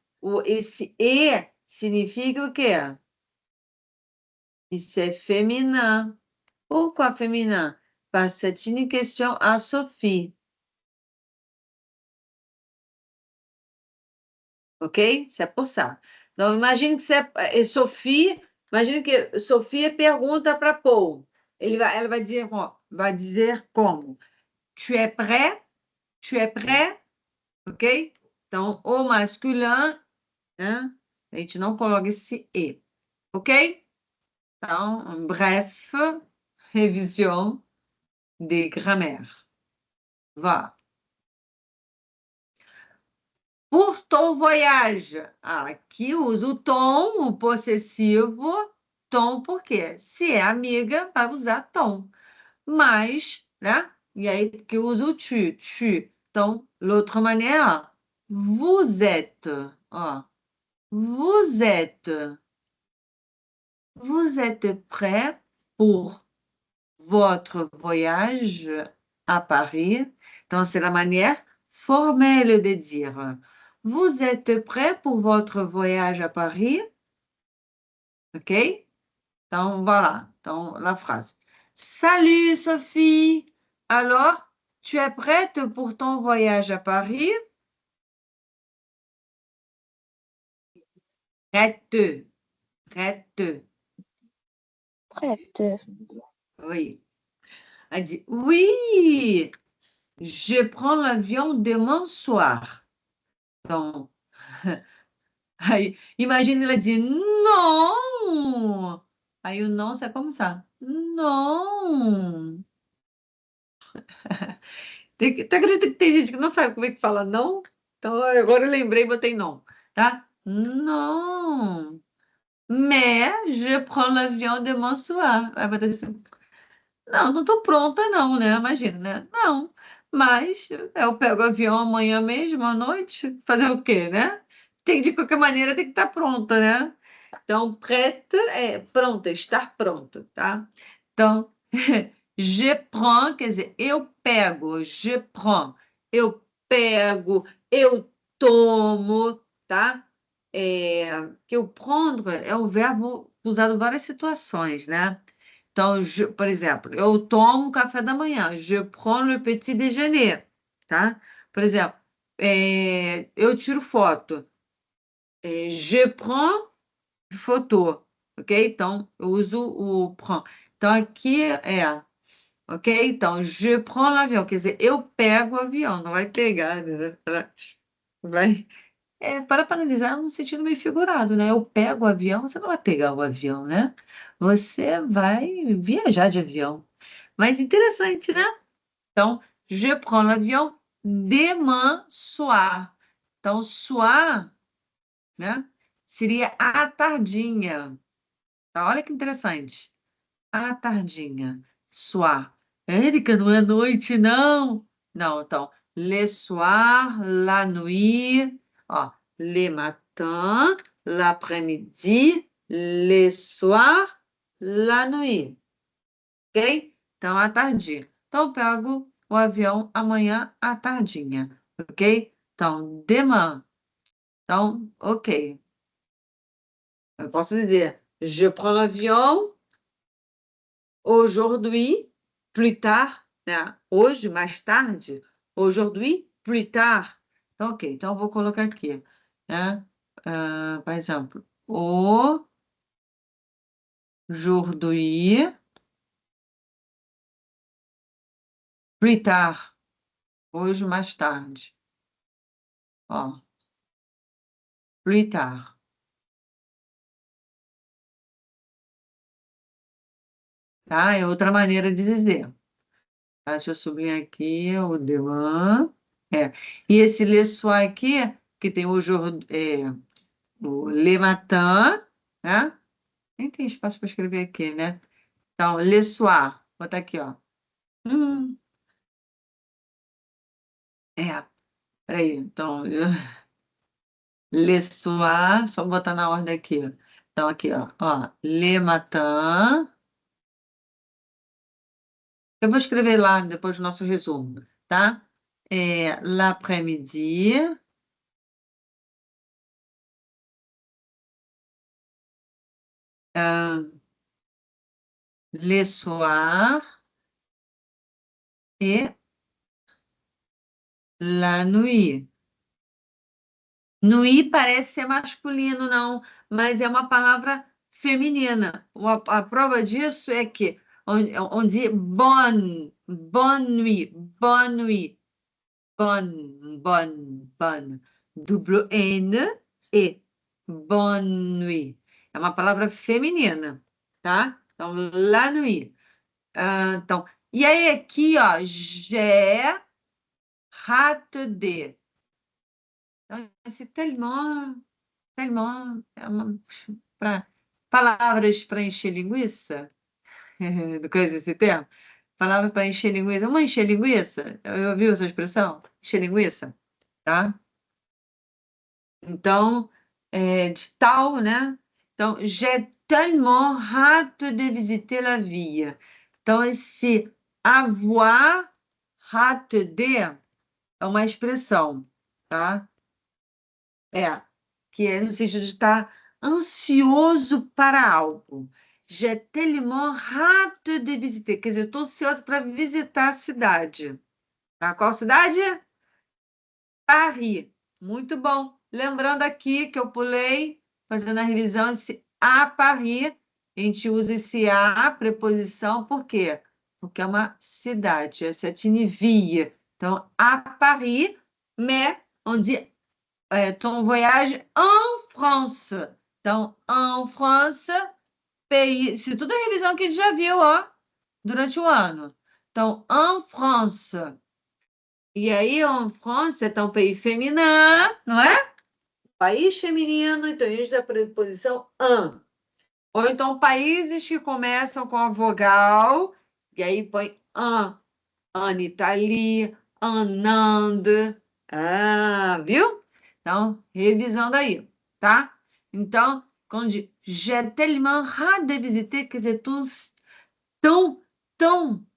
S1: esse e significa o quê? Isso é féminin. Pourquoi féminin? Parce que c'est une question à Sophie. Ok? C'est pour ça. Então, imagine que Sophie, imagine que Sophie pergunta para Paul. Ela vai dizer como? Tu es prêt? Tu es prêt? Ok? Então, o masculin, né? A gente não coloca esse e. Ok? Então, bref, révision de grammaire. Vá. Pour ton voyage. Aqui usa o tom, o possessivo, tom, por quê? Se é amiga, vai usar tom. Mas, né? E aí, que usa o tu. Então, l'autre manière, vous êtes. Ó, vous êtes. Vous êtes prêt pour votre voyage à Paris? Donc, c'est la manière formelle de dire. Vous êtes prêt pour votre voyage à Paris? OK? Donc, voilà. Donc, la phrase. Salut Sophie. Alors, tu es prête pour ton voyage à Paris? Prête. Prête.
S2: Prête.
S1: Oui. Elle dit oui. Je prends l'avion demain soir. Donc, aí, imagina ela dizer não. Aí o não, c'est como ça. Não. Tu acredita que tem gente que não sabe como é que fala não? Então, agora eu lembrei e botei não, tá? Non. Mais je prends l'avion demain soir. Aí vai dizer assim, não estou pronta não, né? Imagina, né? Não, mas eu pego o avião amanhã mesmo, à noite, fazer o quê, né? De qualquer maneira, tem que estar pronta, né? Então, prête é pronta, estar pronta, tá? Então, je prends, quer dizer, eu pego, je prends, eu pego, eu tomo, tá? Que o prendre é um verbo usado em várias situações, né? Então, por exemplo, eu tomo café da manhã, je prends le petit déjeuner, tá? Por exemplo, eu tiro foto, je prends photo, ok? Então, eu uso o prends. Então, aqui ok? Então, je prends l'avion, quer dizer, eu pego o avião, não vai pegar, né? Vai. Para analisar no sentido meio figurado, né? Eu pego o avião, você não vai pegar o avião, né? Você vai viajar de avião. Mas interessante, né? Então, je prends l'avion demain soir. Então, soir, né? Seria à tardinha. Tá, olha que interessante. À tardinha. Soir. Érica, não é noite, não. Não, então, le soir, la nuit. Ó, le matin, l'après-midi, le soir, la nuit. Ok? Então, à tardinha. Então, eu pego o avião amanhã à tardinha. ok? Então, demain. Então, ok. Eu posso dizer, je prends l'avion aujourd'hui, plus tard, né? Hoje, mais tarde. Aujourd'hui, plus tard. Então, ok. Então, eu vou colocar aqui, né? Por exemplo, aujourd'hui, plus tard. Hoje, mais tarde. Ó, plus tard. Tá? É outra maneira de dizer. Tá? Deixa eu sublinhar aqui o demain. É. E esse le soir aqui, que tem o le matin, né? Nem tem espaço para escrever aqui, né? Então, le soir. Vou botar aqui, ó. Hum, peraí. Então, le soir, só botar na ordem aqui. Então, aqui, ó. Le matin. Eu vou escrever lá depois do nosso resumo, tá? L'après-midi. Le soir et la nuit. Nuit parece ser masculino, não, mas é uma palavra feminina. A prova disso é que on dit bonne nuit, bonne nuit, bonne, W-N-E, bonne nuit. É uma palavra feminina, tá? Então, la nuit. Então, e aí aqui, ó, j'ai hâte de. Então, esse tellement, palavras para encher linguiça, do coisa esse termo? Palavras para encher linguiça. Vamos encher linguiça? Eu ouvi essa expressão? Encher linguiça, tá? Então, de tal, né? Então, j'ai tellement hâte de visiter la ville. Então, esse avoir hâte de é uma expressão, tá? Que é no sentido de estar ansioso para algo. J'ai tellement hâte de visiter. Quer dizer, estou ansiosa para visitar a cidade. Tá? Qual cidade? Paris. Muito bom. Lembrando aqui que eu pulei, fazendo a revisão, esse a Paris, a gente usa esse a, preposição, por quê? Porque é uma cidade, essa é Tiniville. Então, a Paris, mais on dit ton voyage en France. Então, en France, pays. Isso tudo é revisão que a gente já viu, ó, durante o ano. Então, en France. E aí, en France é um país feminino, não é? País feminino, então a gente usa a preposição en. Ou então, países que começam com a vogal, e aí põe en Italie, en Inde. Ah, viu? Então, revisando aí, tá? Então, quando diz j'ai tellement hâte de visiter, quer dizer, tão,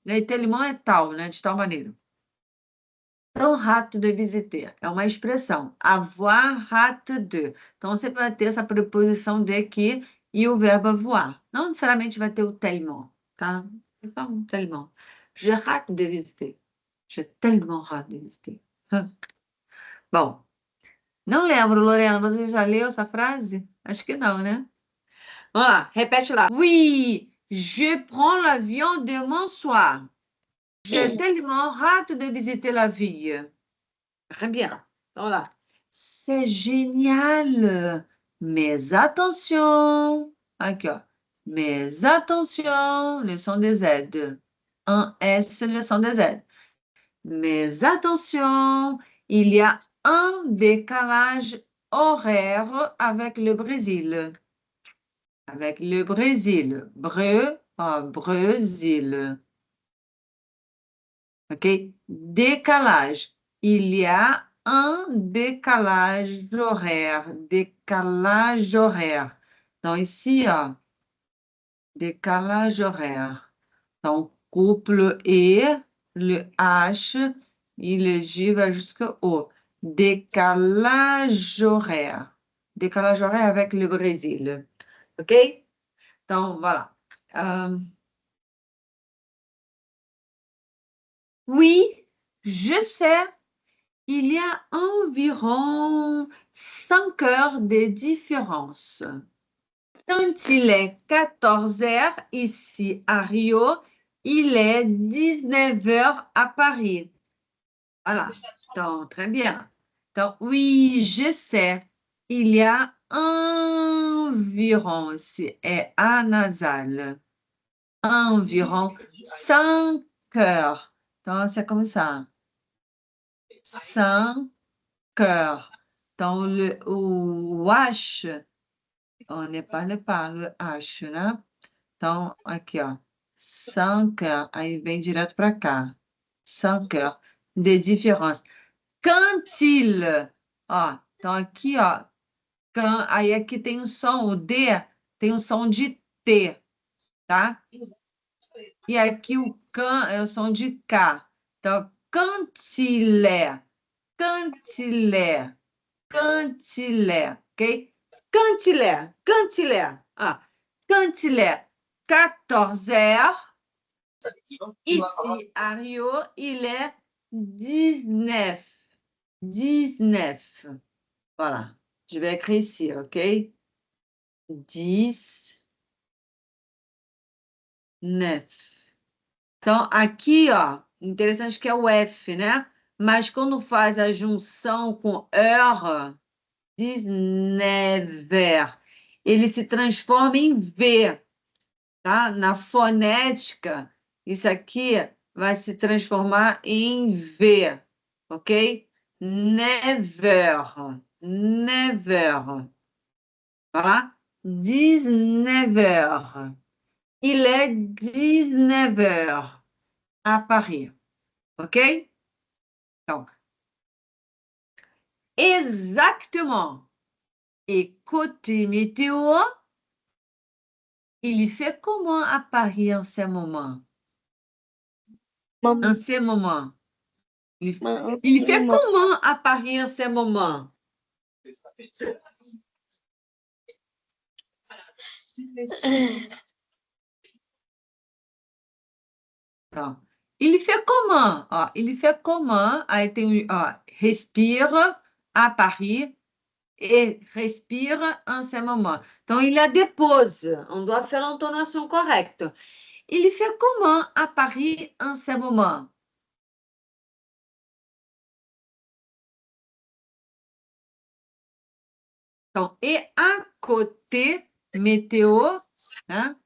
S1: né? Tellement é tal, né? De tal maneira. Tão hâte de visiter, é uma expressão. Avoir hâte de. Então, você vai ter essa preposição de aqui e o verbo avoir. Não necessariamente vai ter o tellement, tá? Então, tellement. J'ai hâte de visiter. J'ai tellement hâte de visiter. Bom, não lembro, Lorena, você já leu essa frase? Acho que não, né? Vamos lá, repete lá. Oui, je prends l'avion demain soir. J'ai tellement hâte de visiter la ville. Très bien. Vamos lá. C'est génial. Mais attention. Aqui, ó. Mais attention, le son des Z. Un S, le son des Z. Mais attention, il y a un décalage horaire avec le Brésil. Avec le Brésil. Brésil. OK? Décalage. Il y a un décalage horaire. Décalage horaire. Então, ici, ó, décalage horaire. Então, couple E, le H, il va jusqu'au O. Décalage horaire. Décalage horaire avec le Brésil. OK? Donc, voilà. Oui, je sais, il y a environ 5 heures de différence. Quand il est 14 heures ici à Rio, il est 19 heures à Paris. Voilà, donc très bien. Donc oui, je sais, il y a environ, c'est A nasal, environ 5 heures. Donc c'est comme ça, 5 heures. Dans le H, on ne parle pas le H, né? Então, aqui, ó, 5 heures, aí vem direto para cá, 5 heures de différence. Quand il, ó, então aqui, ó, aí aqui tem um som, o D tem um som de T, tá? E aqui o can é o som de K. Então, quand il est, quand il est, quand il est, ok? Quand il est, quand il est, ah, quand il est 14 heures, ici à Rio, il est 19. 19. Voilà. Je vais écrire ici, OK? 19. Então, aqui, ó, interessante que é o F, né? Mas quando faz a junção com heure, 19, ele se transforma em V, tá? Na fonética, isso aqui vai se transformar em V, ok? Never, never. Voilà, 19 heures. Il est 19 heures à Paris, ok? Donc, exactement. Et côté météo, il fait comment à Paris en ce moment? En ce moment. Il fait comment à Paris en ce moment? Então, il fait comment? Ó, il fait comment? Aí tem, ó, respire à Paris et respire en ce moment. Então, il a des pauses. On doit faire l'intonation correcte. Il fait comment à Paris en ce moment? Então, et à côté, météo, hein?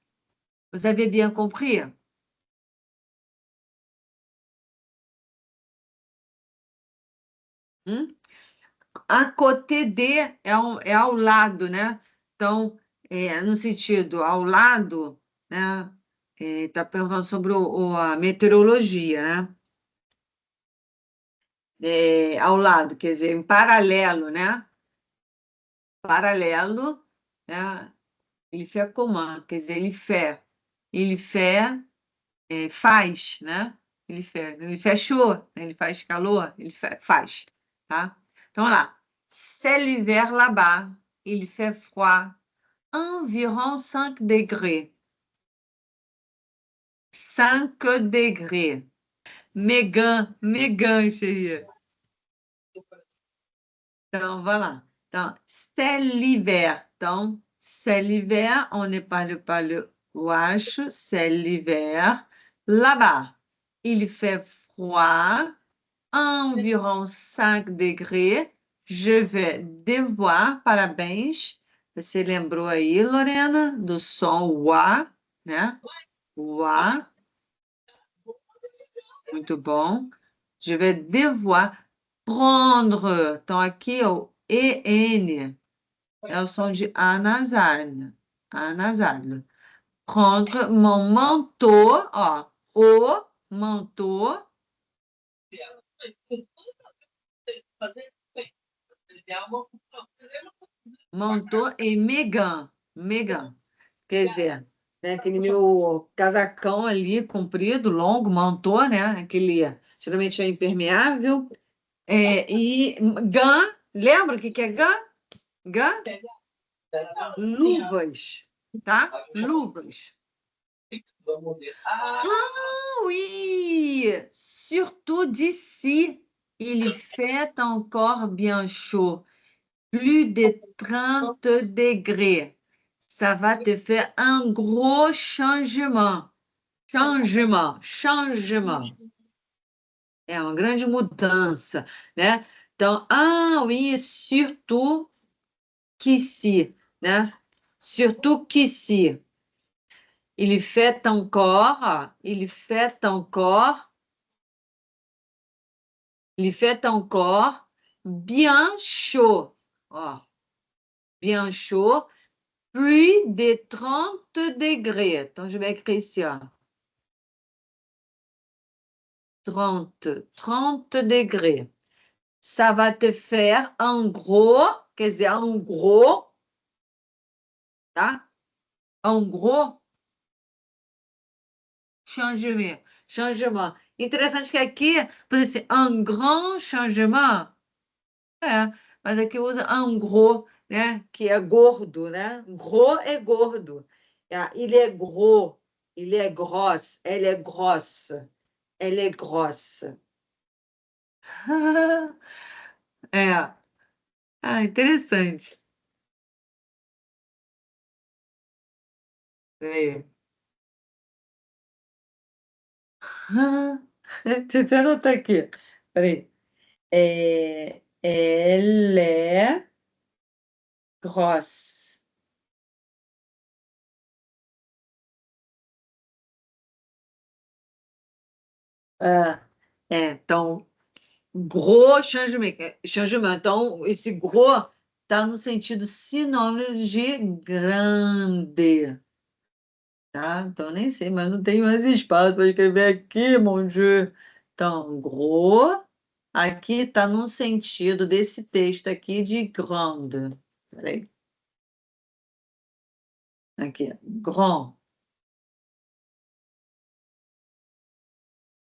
S1: Vous avez bien compris? À côté de é ao lado, né? Então, no sentido ao lado, né? Está perguntando sobre a meteorologia, né? Ao lado, quer dizer, em paralelo, né? Paralelo, né? Ele fait comment, quer dizer, ele fait, faz, né? Ele fait chaud, né? Ele faz calor, ele faz, tá? Então, lá, c'est l'hiver là-bas, il fait froid, environ 5 degrés. 5 degrés. Mes gants, chérie. Então, voilà. Então, c'est l'hiver. Então, c'est l'hiver, on ne parle pas le OH, c'est l'hiver. Là-bas, il fait froid, environ 5 degrés. Je vais devoir, parabéns. Você lembrou aí, Lorena, do som UA, né? UA. Muito bom. Je vais devoir prendre. Então, aqui o EN é o som de A nasal. A nasal. Prendre mon manteau, ó. O manteau. Manteau e Megan. Megan. Quer dizer, né, aquele meu casacão ali, comprido, longo, manteau, né? Aquele Geralmente é impermeável. E GAN, lembra o que é GAN? GAN? Luvas, tá? Luvas. Ah oui, surtout d'ici, il fait encore bien chaud, plus de 30 degrés. Ça va te faire un gros changement. Changement. É uma grande mudança, né? Então, oui, surtout qu'ici, né? Surtout qu'ici. Il fait encore bien chaud. Ó, bien chaud, plus de 30 degrés. Então, je vais écrire ici, ó. 30 degrés. Ça va te faire en gros, quer dizer, en gros, tá? En gros, changement. Interessante que aqui, pode ser un grand changement. Mas aqui usa en gros, né? Que é gordo, né? Gros é gordo. Il est gros, il est grosse, elle est grosse, elle est grosse. É. Interessante. Peraí. Deixa eu até anotar aqui. Peraí. Elle est grosse. Então, gros changement. Então, esse gros está no sentido sinônimo de grande. Tá? Então, nem sei, mas não tem mais espaço para escrever aqui, mon Dieu. Então, gros, aqui está no sentido desse texto aqui de grande. Peraí. Aqui, grand.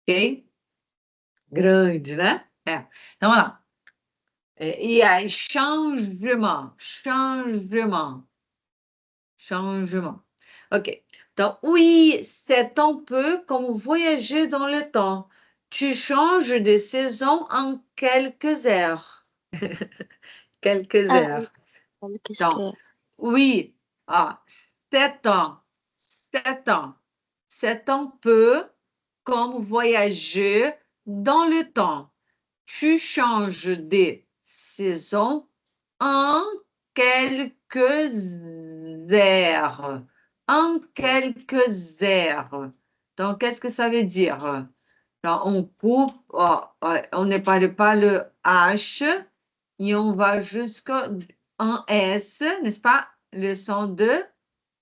S1: Ok? Grande, né? Então, vamos lá. E aí, changement. Ok. Donc, oui, c'est un peu comme voyager dans le temps. Tu changes de saison en quelques heures. Quelques heures.
S2: Qu'est-ce
S1: Donc,
S2: que...
S1: oui, 7 ans. 7 ans. C'est un peu comme voyager dans le temps. Tu changes de saison en quelques heures. En quelques heures. Donc, qu'est-ce que ça veut dire? Donc, on coupe, on ne parle pas le H et on va jusqu'à un S, n'est-ce pas? Le son de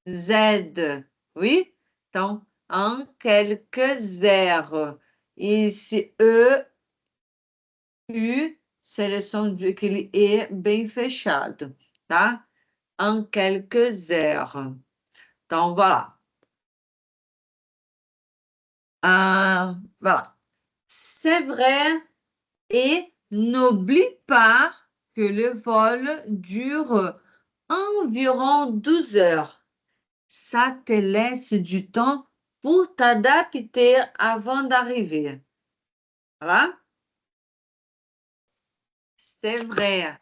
S1: Z. Oui? Donc, en quelques heures. Ici, E, U, c'est le som que ele é bem fechado, tá? En quelques heures. Então, voilà. Voilà. C'est vrai et n'oublie pas que le vol dure environ 12 heures. Ça te laisse du temps pour t'adapter avant d'arriver. Voilà. C'est vrai.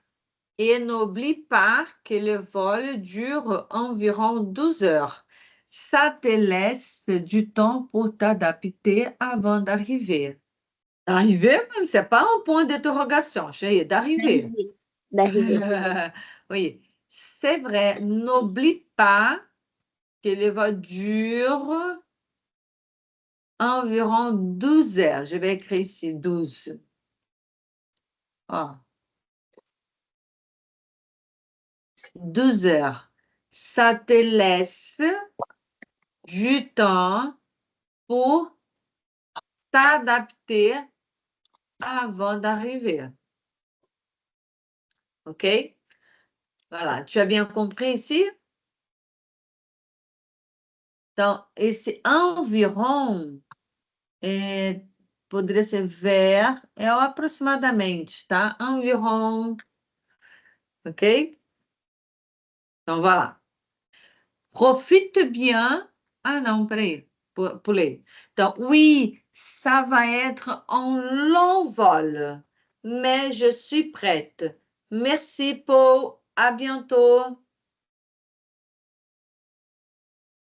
S1: Et n'oublie pas que le vol dure environ 12 heures. Ça te laisse du temps pour t'adapter avant d'arriver. D'arriver, mais ce n'est pas un point d'interrogation, chérie, d'arriver.
S2: D'arriver.
S1: Oui, c'est vrai. N'oublie pas que le vol dure environ 12 heures. Je vais écrire ici 12. Ah. 12 heures. Ça te laisse du temps pour t'adapter avant d'arriver. OK? Voilà. Tu as bien compris ici? Donc, esse environ poderia ser vers, é o aproximadamente, tá? Environ, ok? Então, vai lá. Profite bien. Ah, non, peraí, pulei. Donc, oui, ça va être un long vol, mais je suis prête. Merci, Paul. À bientôt.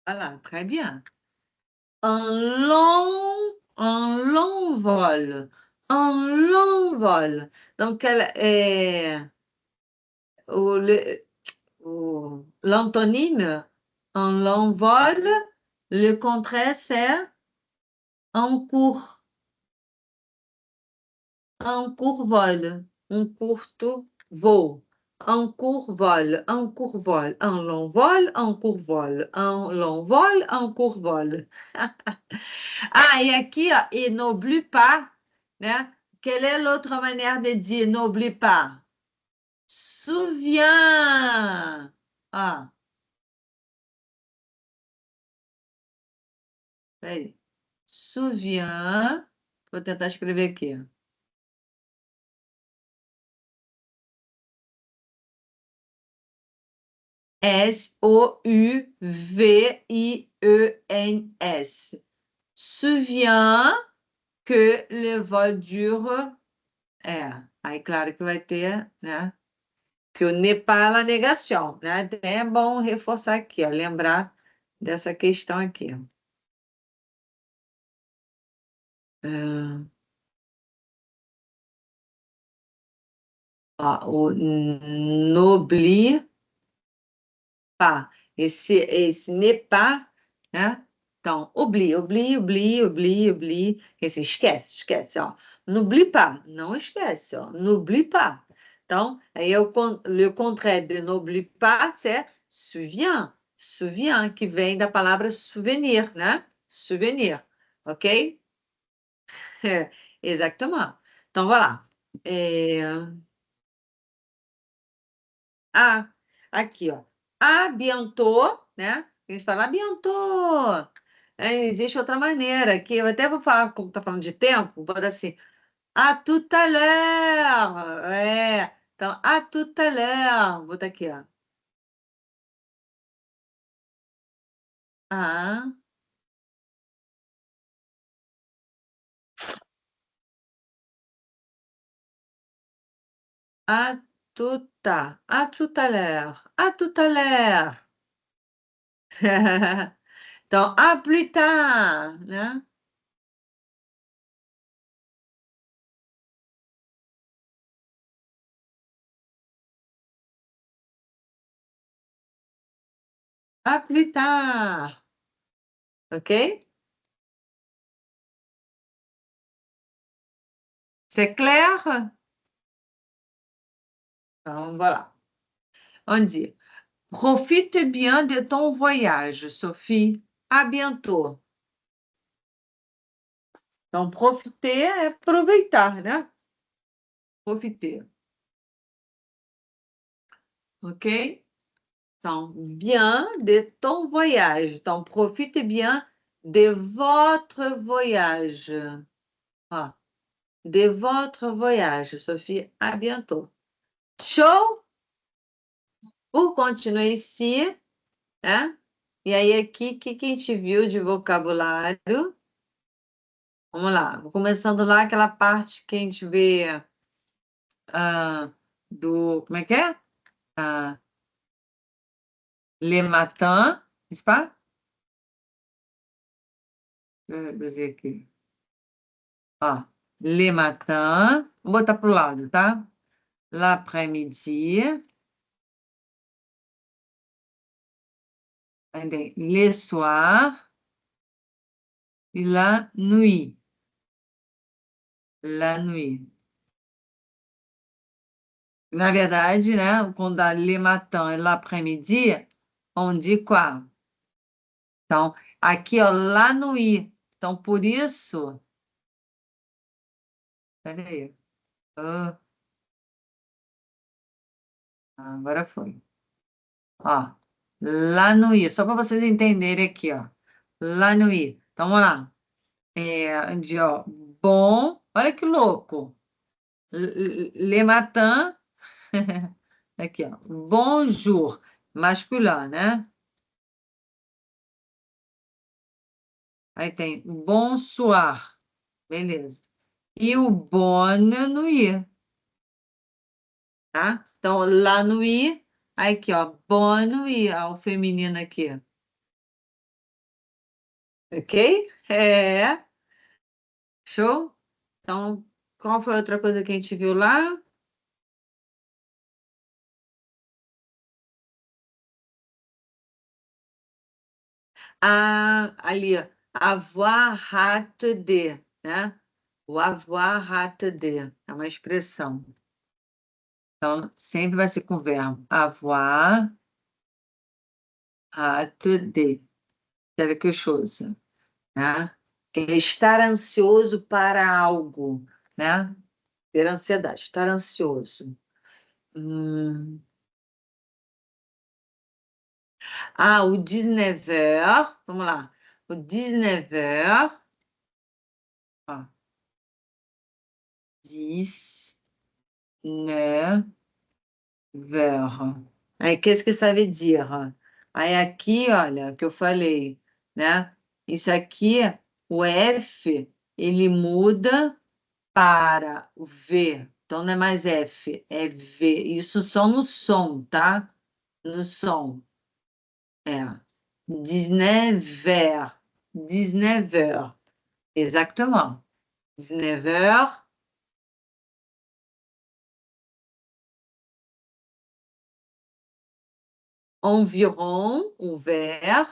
S1: Voilà, très bien. Un long vol. Un long vol. Donc, ou l'antonyme, un long vol, le contraire, c'est un court vol, un court voo, un court vol, un court vol, un long vol, un court vol, un long vol, un court vol. Ah, e aqui, ó, et n'oublie pas, né? Quelle est l'autre manière de dire n'oublie pas? Souviens. Ah, peraí. Souviens. Vou tentar escrever aqui. S-O-U-V-I-E-N-S. Souviens que le vol dure. Aí claro que vai ter, né? Que o n'est pas la negação, né? Até é bom reforçar aqui, ó, lembrar dessa questão aqui. O n'oublie pas. Esse n'est pas, né? Então, oublie. Esse esquece, ó. N'oublie pas, não esquece, ó. N'oublie pas. Então, aí le contraire de n'oublie pas, c'est souviens, que vem da palavra souvenir, né? Souvenir, ok? Exactement. Então, vai lá. Aqui, ó. A bientôt, né? A gente fala bientôt. Existe outra maneira que eu até vou falar, como tá falando de tempo, vou dar assim, à tout à l'heure. Então, à tout à l'heure. Vou botar aqui, ó. Ah, à tout à l'heure. À tout à l'heure. Então, à plus tard, né? À plus tard. OK? C'est clair? Então, voilà. On dit, profite bien de ton voyage, Sophie. À bientôt. Então, profiter é aproveitar, né? Profiter. OK? Então, bien de ton voyage. Então, profite bien de votre voyage. Ó, de votre voyage, Sophie. À bientôt. Show? Por continuar ici, né? E aí, aqui, o que a gente viu de vocabulário? Vamos lá, vou começando lá aquela parte que a gente vê como é que é? Le matin, n'est-ce pas? Deixa eu ver aqui. Ó, le matin, vou botar para o lado, tá? L'après-midi, le soir e la nuit. La nuit. Na verdade, né, quando dá le matin e l'après-midi, on dit quoi? Então, aqui, ó, la nuit. Então, por isso... Peraí. Agora foi. Ó, la nuit. Só para vocês entenderem aqui, ó. La nuit. Então, vamos lá. Ó, Bom, olha que louco. Le matin, aqui, ó. Bonjour, masculin, né? Aí tem bonsoir, beleza. E o bonne nuit, tá? Então, la nuit, aí aqui, ó, bonne nuit, ó, o feminino aqui, ok? É, show? Então, qual foi a outra coisa que a gente viu lá? Ah, ali, ó, avoir hâte de, né? O avoir hâte de, é uma expressão. Então, sempre vai ser com verbo. Avoir hâte de, quelque chose, né? É estar ansioso para algo, né? Ter ansiedade, estar ansioso. Hum. Ah, o 19h, vamos lá. O 19h, ó, 19h. Aí, qu'est-ce que ça veut dire? Aí, aqui, olha, o que eu falei, né? Isso aqui, o F, ele muda para o V. Então, não é mais F, é V. Isso só no som, tá? No som. É. 19h. 19h. Exactement. 19h. Environ, o ver.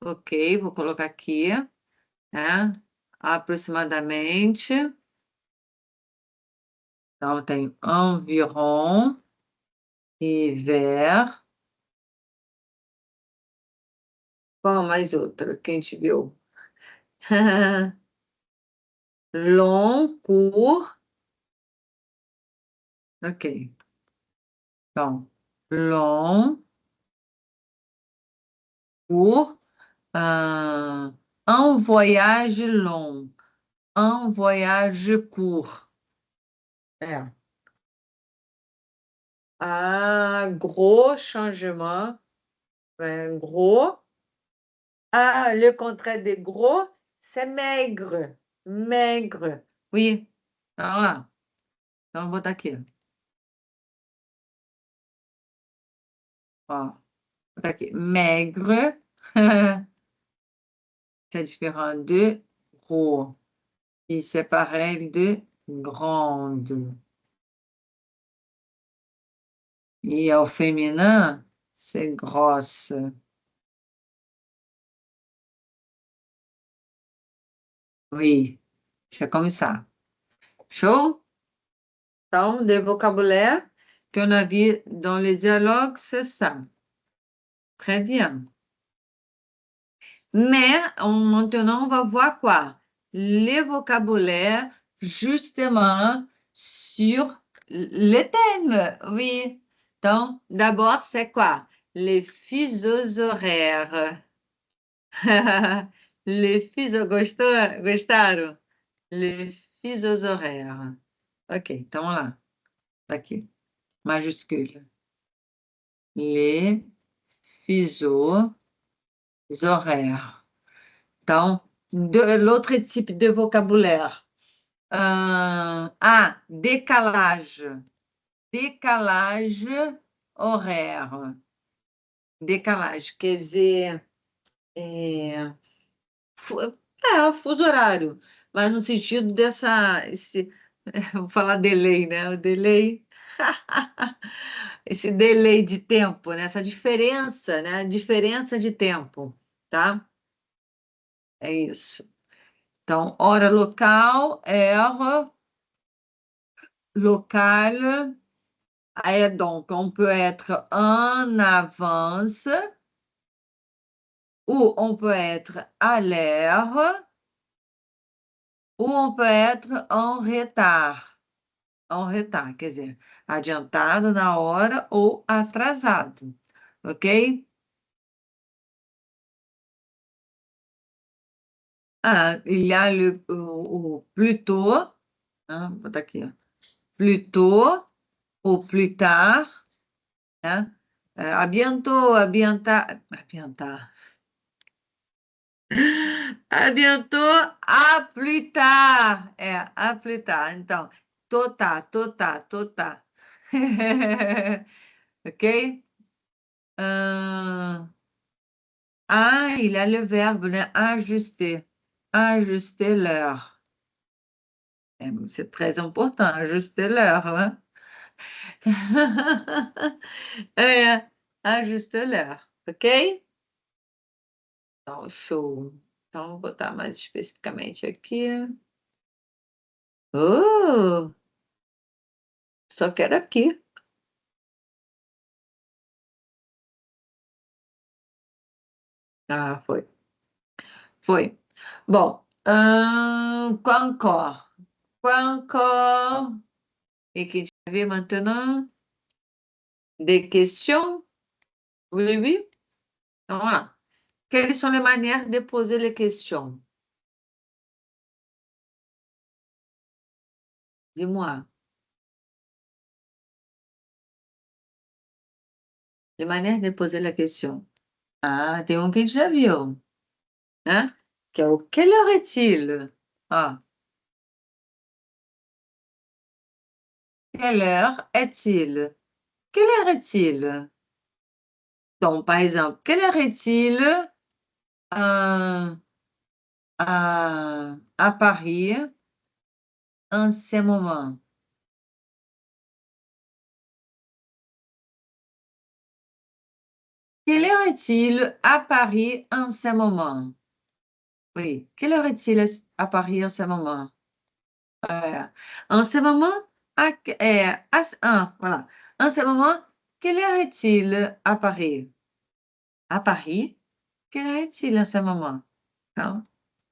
S1: Ok, vou colocar aqui, né? Aproximadamente. Então, tem environ e ver. Qual mais outra que a gente viu? Long, court. Ok. Então, long, court. Un voyage long. Un voyage court. É. Ah, gros changement. Gros. Ah, le contraire de gros, c'est maigre. Maigre. Oui. Então, lá. Então, vou botar aqui. Ó, vou botar aqui. Maigre. C'est différent de gros. Et c'est pareil de grande. Et au féminin, c'est grosse. Oui. C'est comme ça. Show? Então, de vocabulaire qu'on a vu dans le dialogue, c'est ça. Très bien. Mais maintenant, on va voir quoi? Les vocabulaires, justement, sur le thème. Oui. Donc, d'abord, c'est quoi? Les fuseaux horaires. Les fuseaux gostaram? Les fuseaux horaires. Ok, então lá. Tá aqui. Majuscule. Les fuseaux horaires. Então, l'autre type de vocabulaire. Décalage. Décalage horaire. Décalage, quer dizer, fuso horário, mas no sentido vou falar delay, né? O delay, esse delay de tempo, né? Essa diferença, né? Diferença de tempo, tá? É isso. Então, hora local, heure locale. Donc, on peut être en avance ou on peut être à l'heure ou on peut être en retard. En retard, quer dizer, adiantado na hora ou atrasado, ok? Ah, il y a o plus tôt, hein, vou botar aqui, ó. Plus tôt ou plus tard, hein? À bientôt, à bientôt. À bientôt, à plus tard. É, à plus tard. Então, tota, tota, tota. Ok? Ah, il a le verbe, né? Ajuster. Ajuster l'heure. C'est très important, ajuster l'heure, hein? É, ajuster l'heure, ok? Então, show. Então, vou botar mais especificamente aqui. Oh, só quero aqui. Ah, foi. Foi. Bon, quoi encore? Quoi encore? Et que tu avais maintenant des questions? Oui, oui. Voilà. Quelles sont les manières de poser les questions? Dis-moi. Les manières de poser la question. Ah, tem um que a gente já viu, né? Que é o quelle heure est-il? Ah, quelle heure est-il? Quelle heure est-il? Donc, par exemple, quelle heure est-il à Paris en ce moment? Quelle heure est-il à Paris en ce moment? Oui, quelle heure est-il à Paris en ce moment? Euh, en ce moment, voilà. En ce moment, quelle heure est-il à Paris? À Paris, quelle heure est-il en ce moment? Então,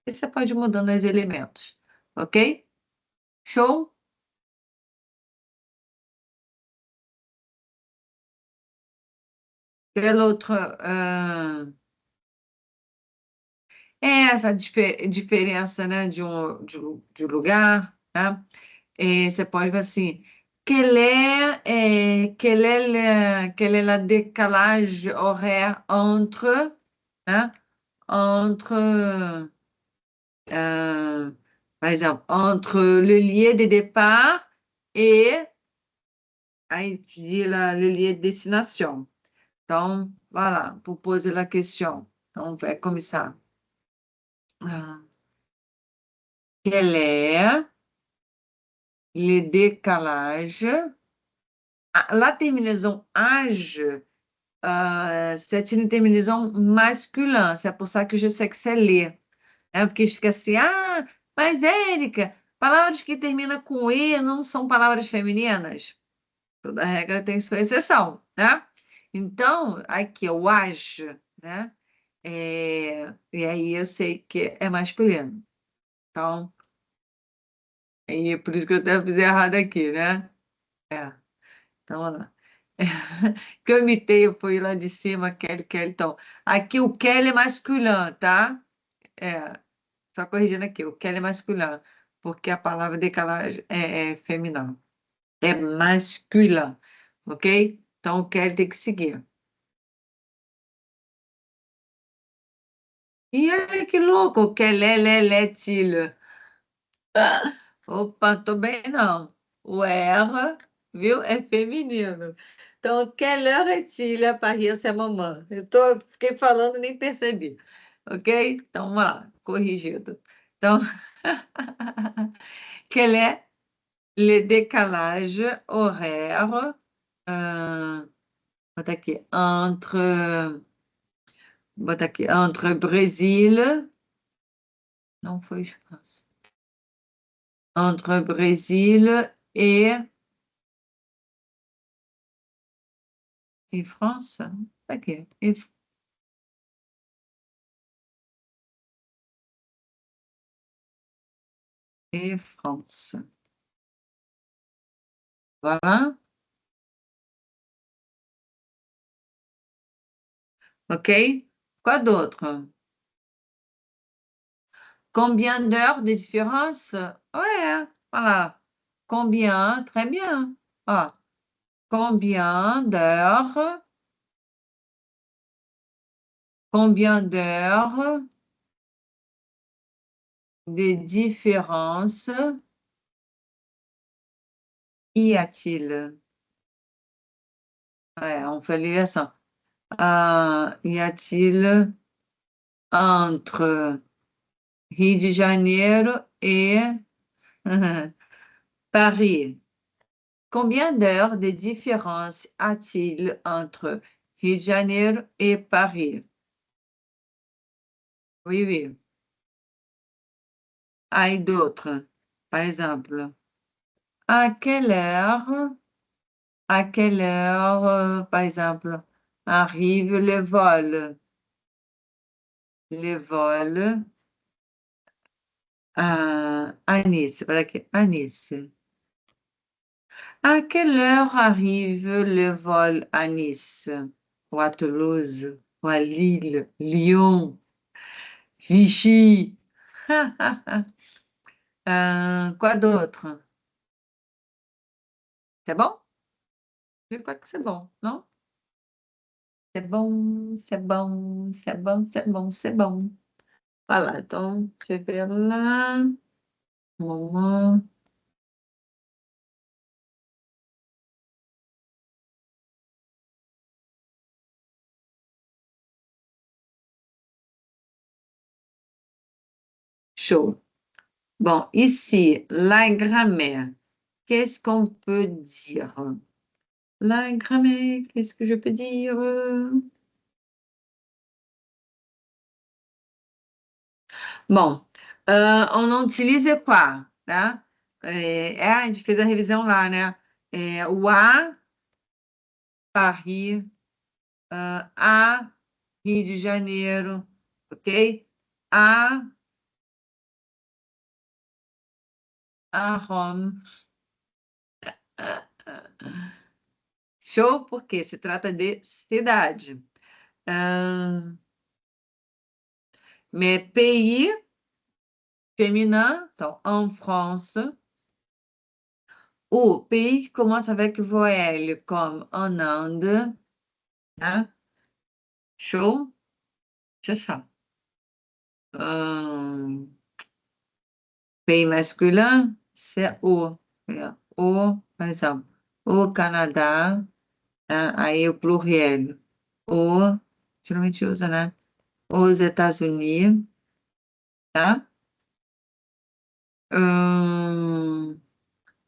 S1: e você pode ir mudando os elementos, ok? Show? Quel autre? É essa diferença, né, de lugar, né? Você pode ver assim, quel est le décalage horaire entre, né? Entre, euh, par exemple, entre le lieu de départ et, aí tu dis le lieu de destination. Então, voilà, pour poser la question. On fait comme ça. Ah, quel est le décalage? Ah, la terminaison âge, c'est une terminaison masculin. C'est pour ça que je sais que c'est lê. É porque fica assim, ah, mas Érica, palavras que terminam com E não são palavras femininas? Toda regra tem sua exceção, né? Então, aqui é o age, né? E aí eu sei que é masculino. Então, e por isso que eu até fiz errado aqui, né? É, então, vamos lá. Que eu imitei, eu fui lá de cima, Kelly, Kelly. Então, aqui o Kelly é masculino, tá? É, só corrigindo aqui, o Kelly é masculino, porque a palavra decalagem é feminina. É masculino, ok? Então, o Kelly tem que seguir. E olha que louco, Kelé, Lelé, Tila. Opa, tô bem não. O R, viu? É feminino. Então, quelle heure est-il à Paris, c'est maman? Fiquei falando, nem percebi. Ok? Então, vamos lá, corrigido. Então, quel est le décalage horaire, bota aqui, bota aqui, entre Brésil, não foi, entre Brésil et France? Ok. Et France. Voilà. Ok? Quoi d'autre? Combien d'heures de différence? Ouais, voilà. Combien? Très bien. Ah, combien d'heures? Combien d'heures de différence y a-t-il? Ouais, on fait lire ça. Y a-t-il entre Rio de Janeiro et Paris? Combien d'heures de différence a-t-il entre Rio de Janeiro et Paris? Oui, oui. Ah, et d'autres. Par exemple, à quelle heure, par exemple, arrive le vol à Nice? Voilà, à Nice. À quelle heure arrive le vol à Nice, ou à Toulouse, ou à Lille, Lyon, Vichy? Quoi d'autre? C'est bon? Je crois que c'est bon, non? C'est bon, c'est bon, c'est bon, c'est bon, c'est bon. Voilà, donc je vais là. Moment. Chaud. Bon, ici, la grammaire. Qu'est-ce qu'on peut dire? La grammaire, qu'est-ce que je peux dire? Bom, on não utiliza quá, tá? A gente fez a revisão lá, né? O a, Paris, a, Rio de Janeiro, ok? A, Roma. Show, porque se trata de cidade. Ah, mais pays, féminin, então, en France. Ou pays qui commence avec voyelle, comme en Inde, hein? Show, c'est ça. Euh, Pays masculin, c'est O. O, par exemple, o Canadá, né? Aí o pluriel. O, geralmente usa, né? Os Estados Unidos, tá?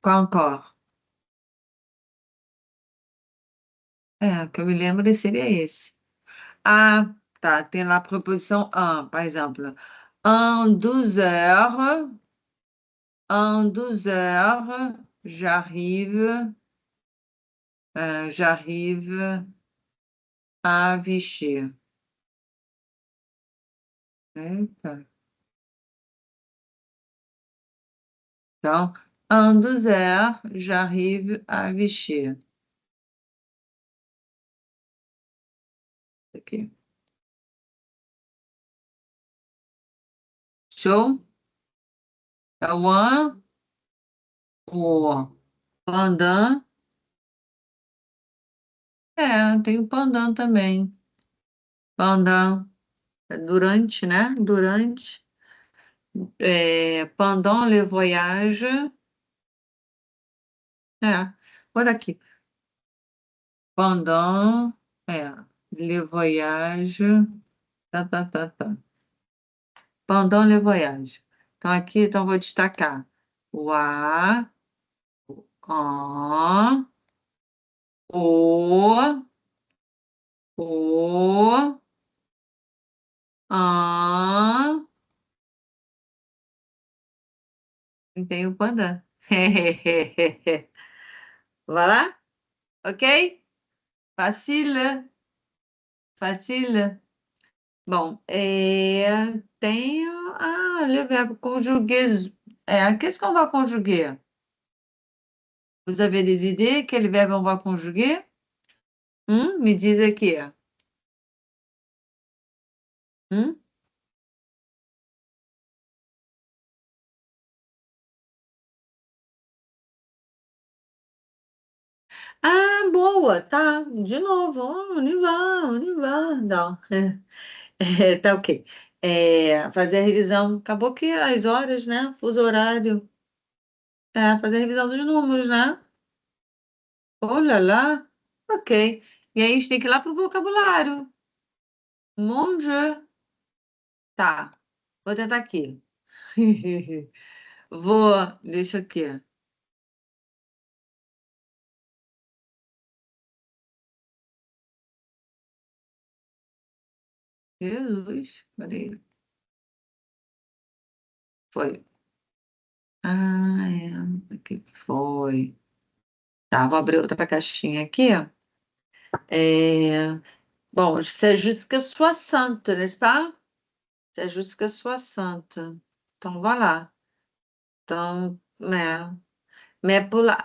S1: Qual encore? Que eu me lembro seria esse. Ah, tá, tem lá a preposição en, par exemple. En 12 heures, j'arrive, j'arrive à Vichy. Eita. Então, en 12 heures, j'arrive à Vichy. Aqui. Show? É o an, o pendant. Tem o pendant também. Pendant, durante, né? Durante. Pendant le voyage. Olha aqui. Pendant, le voyage. Tá, tá, tá, tá. Pendant le voyage. Então, aqui, então, vou destacar o a, en, o, en, e tem o pendant. Voilà, ok? Facile, facile. Bom, tem le verbe conjuguer. Qu'est-ce qu'on va conjuguer? Vous avez des idées? Quel verbe on va conjuguer? Me diz aqui. Hum? boa, tá? De novo, on y va. Não, tá ok. Fazer a revisão, acabou que as horas, né? Fuso horário. Fazer a revisão dos números, né? Olha lá, ok. E aí a gente tem que ir lá pro vocabulário. Mon Dieu. Tá, vou tentar aqui. Vou, deixa aqui. Jesus, peraí. Foi. Aqui foi. Tá, vou abrir outra caixinha aqui. É, Bon, c'est jusqu'à 60, n'est-ce pas? C'est jusqu'à 60. Então, voilà. Então, mais pour la...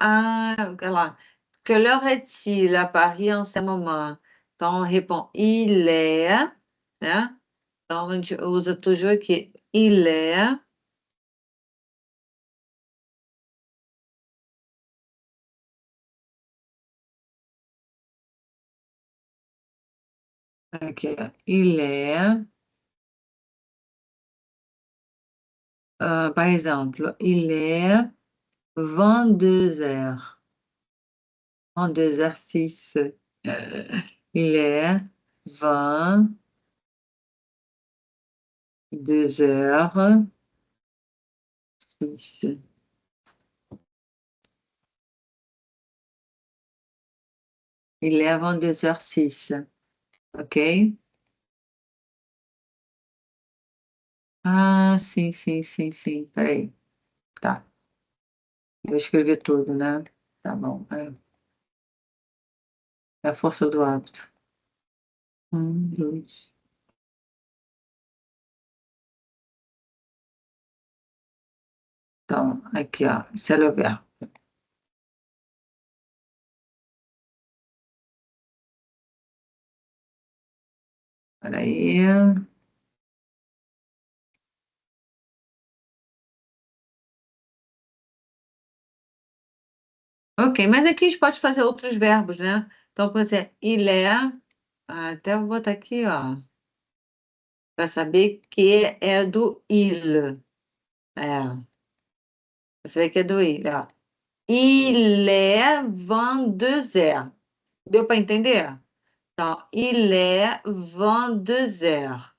S1: voilà. Que l'heure est-il à Paris en ce moment? Então, on répond il est, né? Então, a gente usa toujours aqui il est. Aqui, ó. Il est. Par exemple, il est 22 heures. 22h06. Il est 22h06. Il est 22h06. Ok? Sim, sim, sim, sim. Peraí. Tá. Vou escrever tudo, né? Tá bom. É a força do hábito. Dois. Então, aqui, ó. C'est verbo. Peraí. Ok, mas aqui a gente pode fazer outros verbos, né? Então, por exemplo, il est. Até vou botar aqui, ó. Para saber que é do il. Você vê que é do il, ó. Il est 22h. Deu para entender? Então, il est 22h.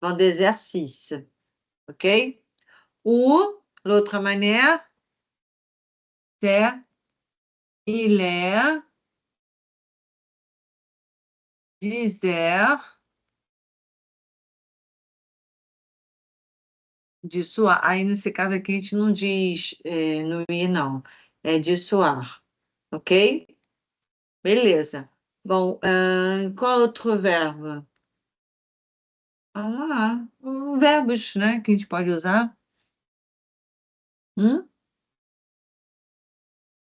S1: 22h06. OK? Ou, l'autre manière, c'est il est 10h de suar. Aí, nesse caso aqui, a gente não diz no i, não. É de suar. OK? Beleza. Bom, qual outro verbo? Verbos, né, que a gente pode usar. Hum?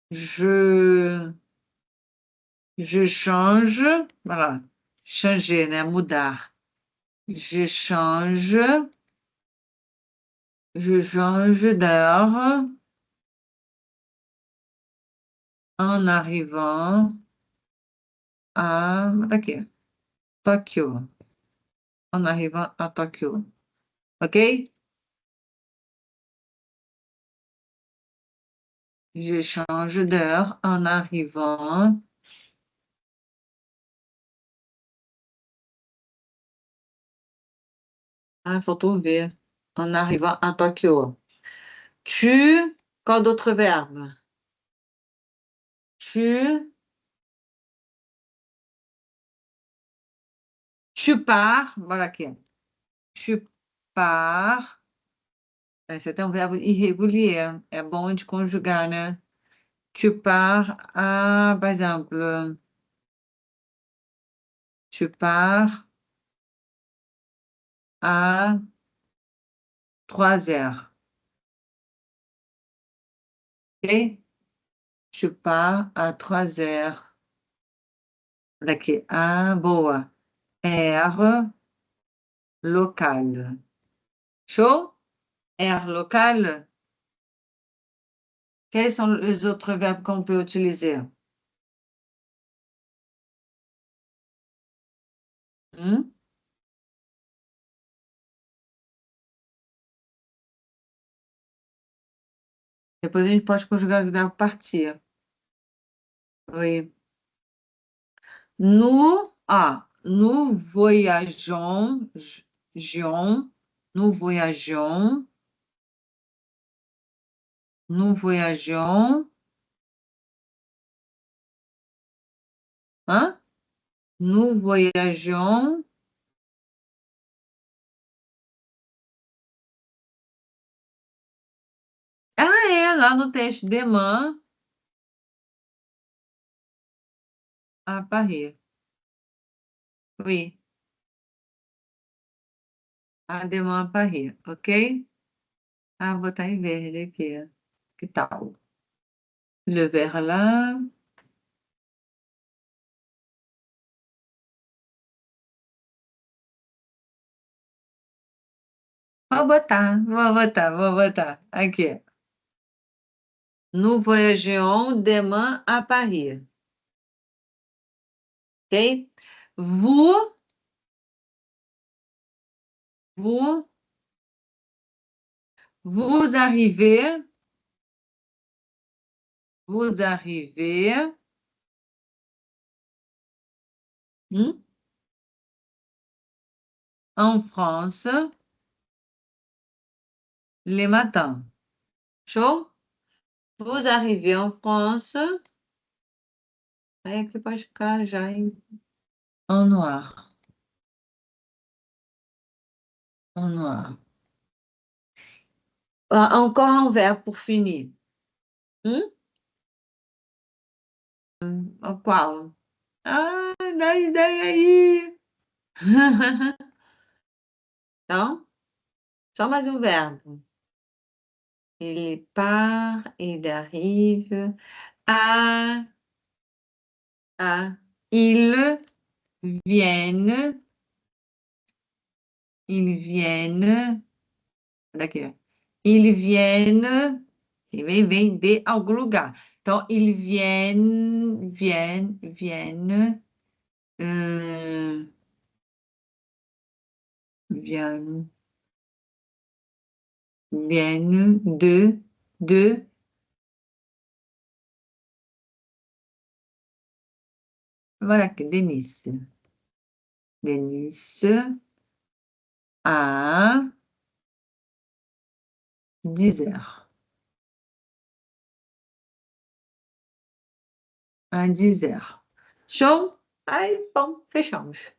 S1: Je, je change, voilà, changer, né, mudar. Je change d'heure en arrivant aqui, Tóquio. En arrivant à Tóquio. OK? Je change d'heure en arrivant. Faltou ver. En arrivant à Tóquio. Qual d'autre verbe? Tu pars, voilà aqui. Tu pars. Esse é até um verbo irregulier. É bom de conjugar, né? Tu pars par exemple, tu pars à 3h. Ok? Tu pars à 3h. Daqui. Boa. R local. Show? R local. Quels sont les autres verbes qu'on peut utiliser? Hum? Depois a gente pode conjugar o verbo partir. Oui. Nous voyageons, gions, nous voyageons, nous voyageons, hein? Nous voyageons. Ah, é, lá no texto, demain à Paris. Oui, demain à Paris, ok? Ah, vou botar em verde aqui. Que tal? Le vert lá. Vou botar. Aqui. Nous voyageons demain à Paris. Ok? Vous, vous, vous arrivez, vous arrivez, hmm, en France les matins. Show? Vous arrivez en France. Aí aqui pode ficar já en noir. En noir. Encore un verbe pour finir. Hum? Qual? Ah, dá ideia aí. Então, só mais um verbo. Il part, il arrive. Ah, ils viennent, ils viennent, daqui, ils viennent, e vem de algum lugar. Então, ils viennent, viennent, viennent de, voilà aqui, Denise. Denise à 10 heures. À 10 heures. Show? Aí, bom, fechamos.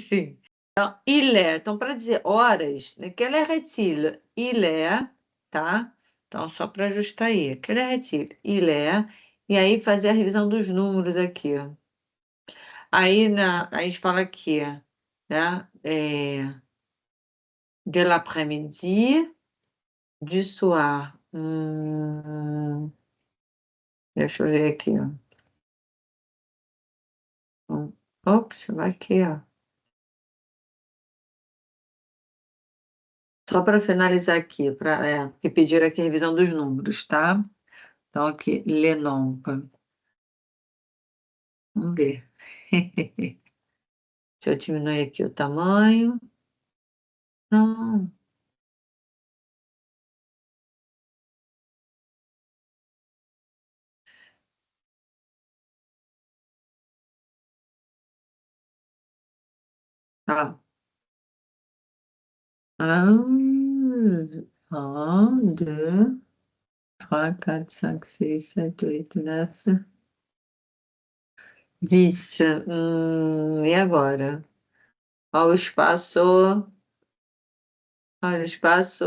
S1: Sim. Então, il est. Então, para dizer horas, né, quelle heure-t-il? Il est, tá? Então, só para ajustar aí. Quelle heure-t-il? Il est. E aí, fazer a revisão dos números aqui. Aí, a gente fala aqui, né? De l'après-midi, du soir. Deixa eu ver aqui, ó. Ops, vai aqui, ó. Só para finalizar aqui, que pediram aqui a revisão dos números, tá? Então, aqui, Lenompa. Vamos ver. Deixa eu diminuir aqui o tamanho. Não. Tá. Un, deux, trois, quatre, cinq, six, sept, huit, neuf, 10. E agora? Olha o espaço. Olha o espaço.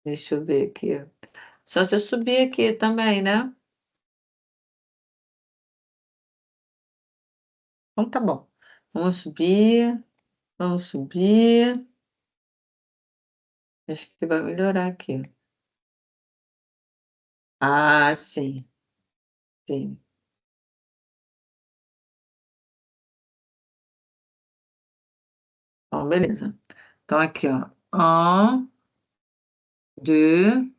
S1: Deixa eu ver aqui. Só se eu subir aqui também, né? Então tá bom. Vamos subir. Vamos subir. Acho que vai melhorar aqui. Ah, sim. Sim. Então, beleza. Então, aqui, ó. Un, deux,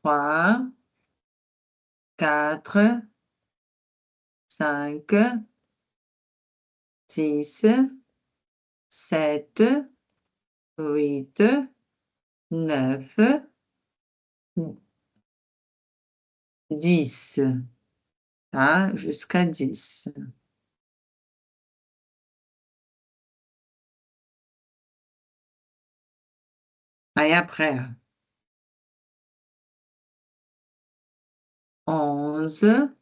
S1: 3, 4, 5, 6, 7, 8, 9, 10, tá? Jusqu'à 10. Aí après, 11,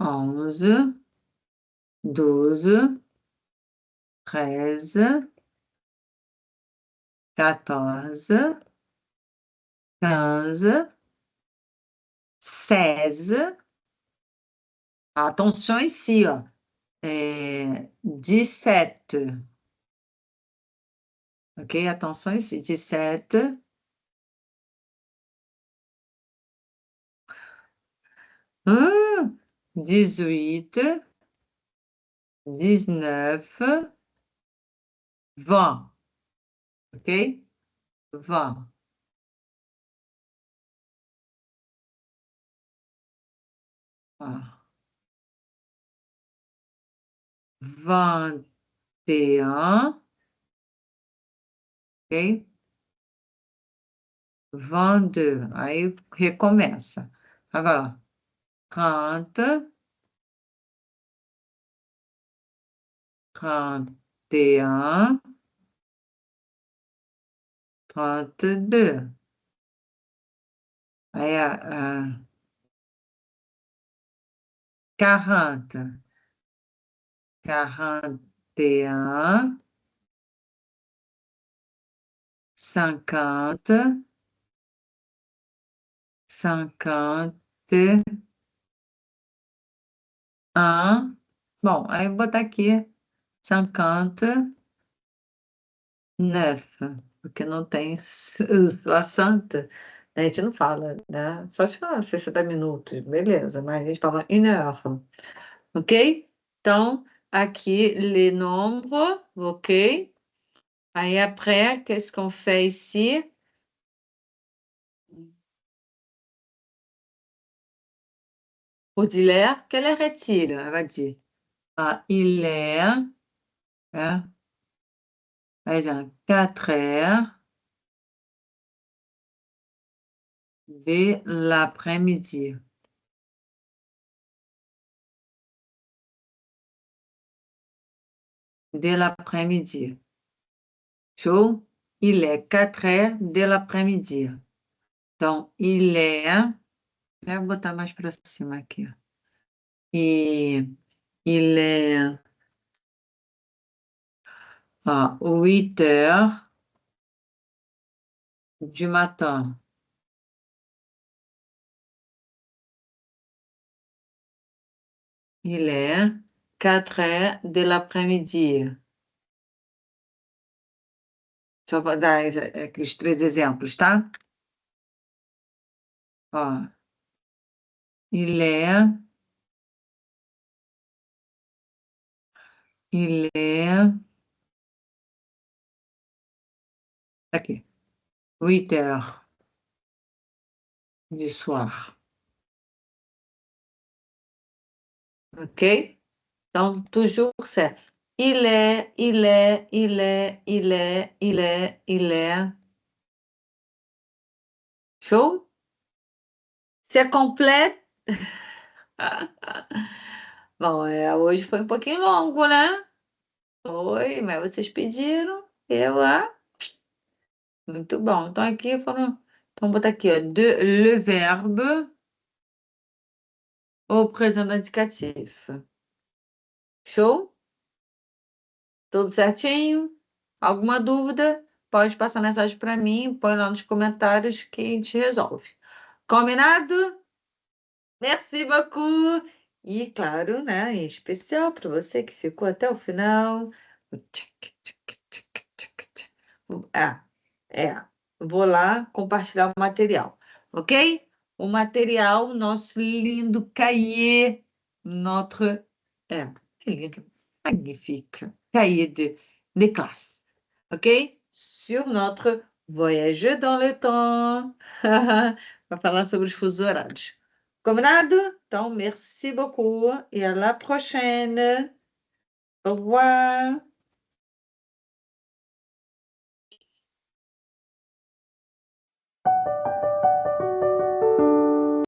S1: 11, 12, 13, 14, 15, 16. Attention ici, ó. 17. Ok? Attention ici. 17. 18, 19, 20. Ok? 20. Ah. 21. Ok? 22. Aí recomeça. Aí vai lá. 30, 31, 32. Aí, 40, 41, 50, 51. Bom, aí eu vou botar aqui 59, porque não tem a santa. A gente não fala, né? Só se fala 60 minutos, beleza, mas a gente fala une heure, ok? Então, aqui, les nombres, ok? Aí, après, qu'est-ce qu'on fait ici? Auxiliaire, quelle heure est-il? Elle va dire. Ah, il est, hein, par exemple, 4 heures de l'après-midi. De l'après-midi. Show? Il est 4 heures de l'après-midi. Então, il est. Eu vou botar mais para cima aqui. Ó. E il est 8 heures du matin. Il est 4 heures de l'après-midi. Só vou dar aqueles 3 exemplos, tá? Ó, il est. Il est. Aqui. 8 heures du soir. Ok? Então, toujours c'est il est, il est, il est, il est, il est, il est. Show? C'est complet? Bom, hoje foi um pouquinho longo, né? Foi, mas vocês pediram, muito bom. Então, aqui foram, vamos botar aqui, ó, le verbe au présent indicatif. Show? Tudo certinho? Alguma dúvida? Pode passar mensagem para mim, põe lá nos comentários que a gente resolve. Combinado? Merci beaucoup! E claro, né, em especial para você que ficou até o final. o tchac, tchac, tchac, tchac, tchac. Ah, vou lá compartilhar o material, ok? o material, nosso lindo cahier, notre, que lindo, magnifique cahier de classe, ok? Sur notre voyage dans le temps. Para falar sobre os fusos horários. Combinado? Então, merci beaucoup et à la prochaine. Au revoir.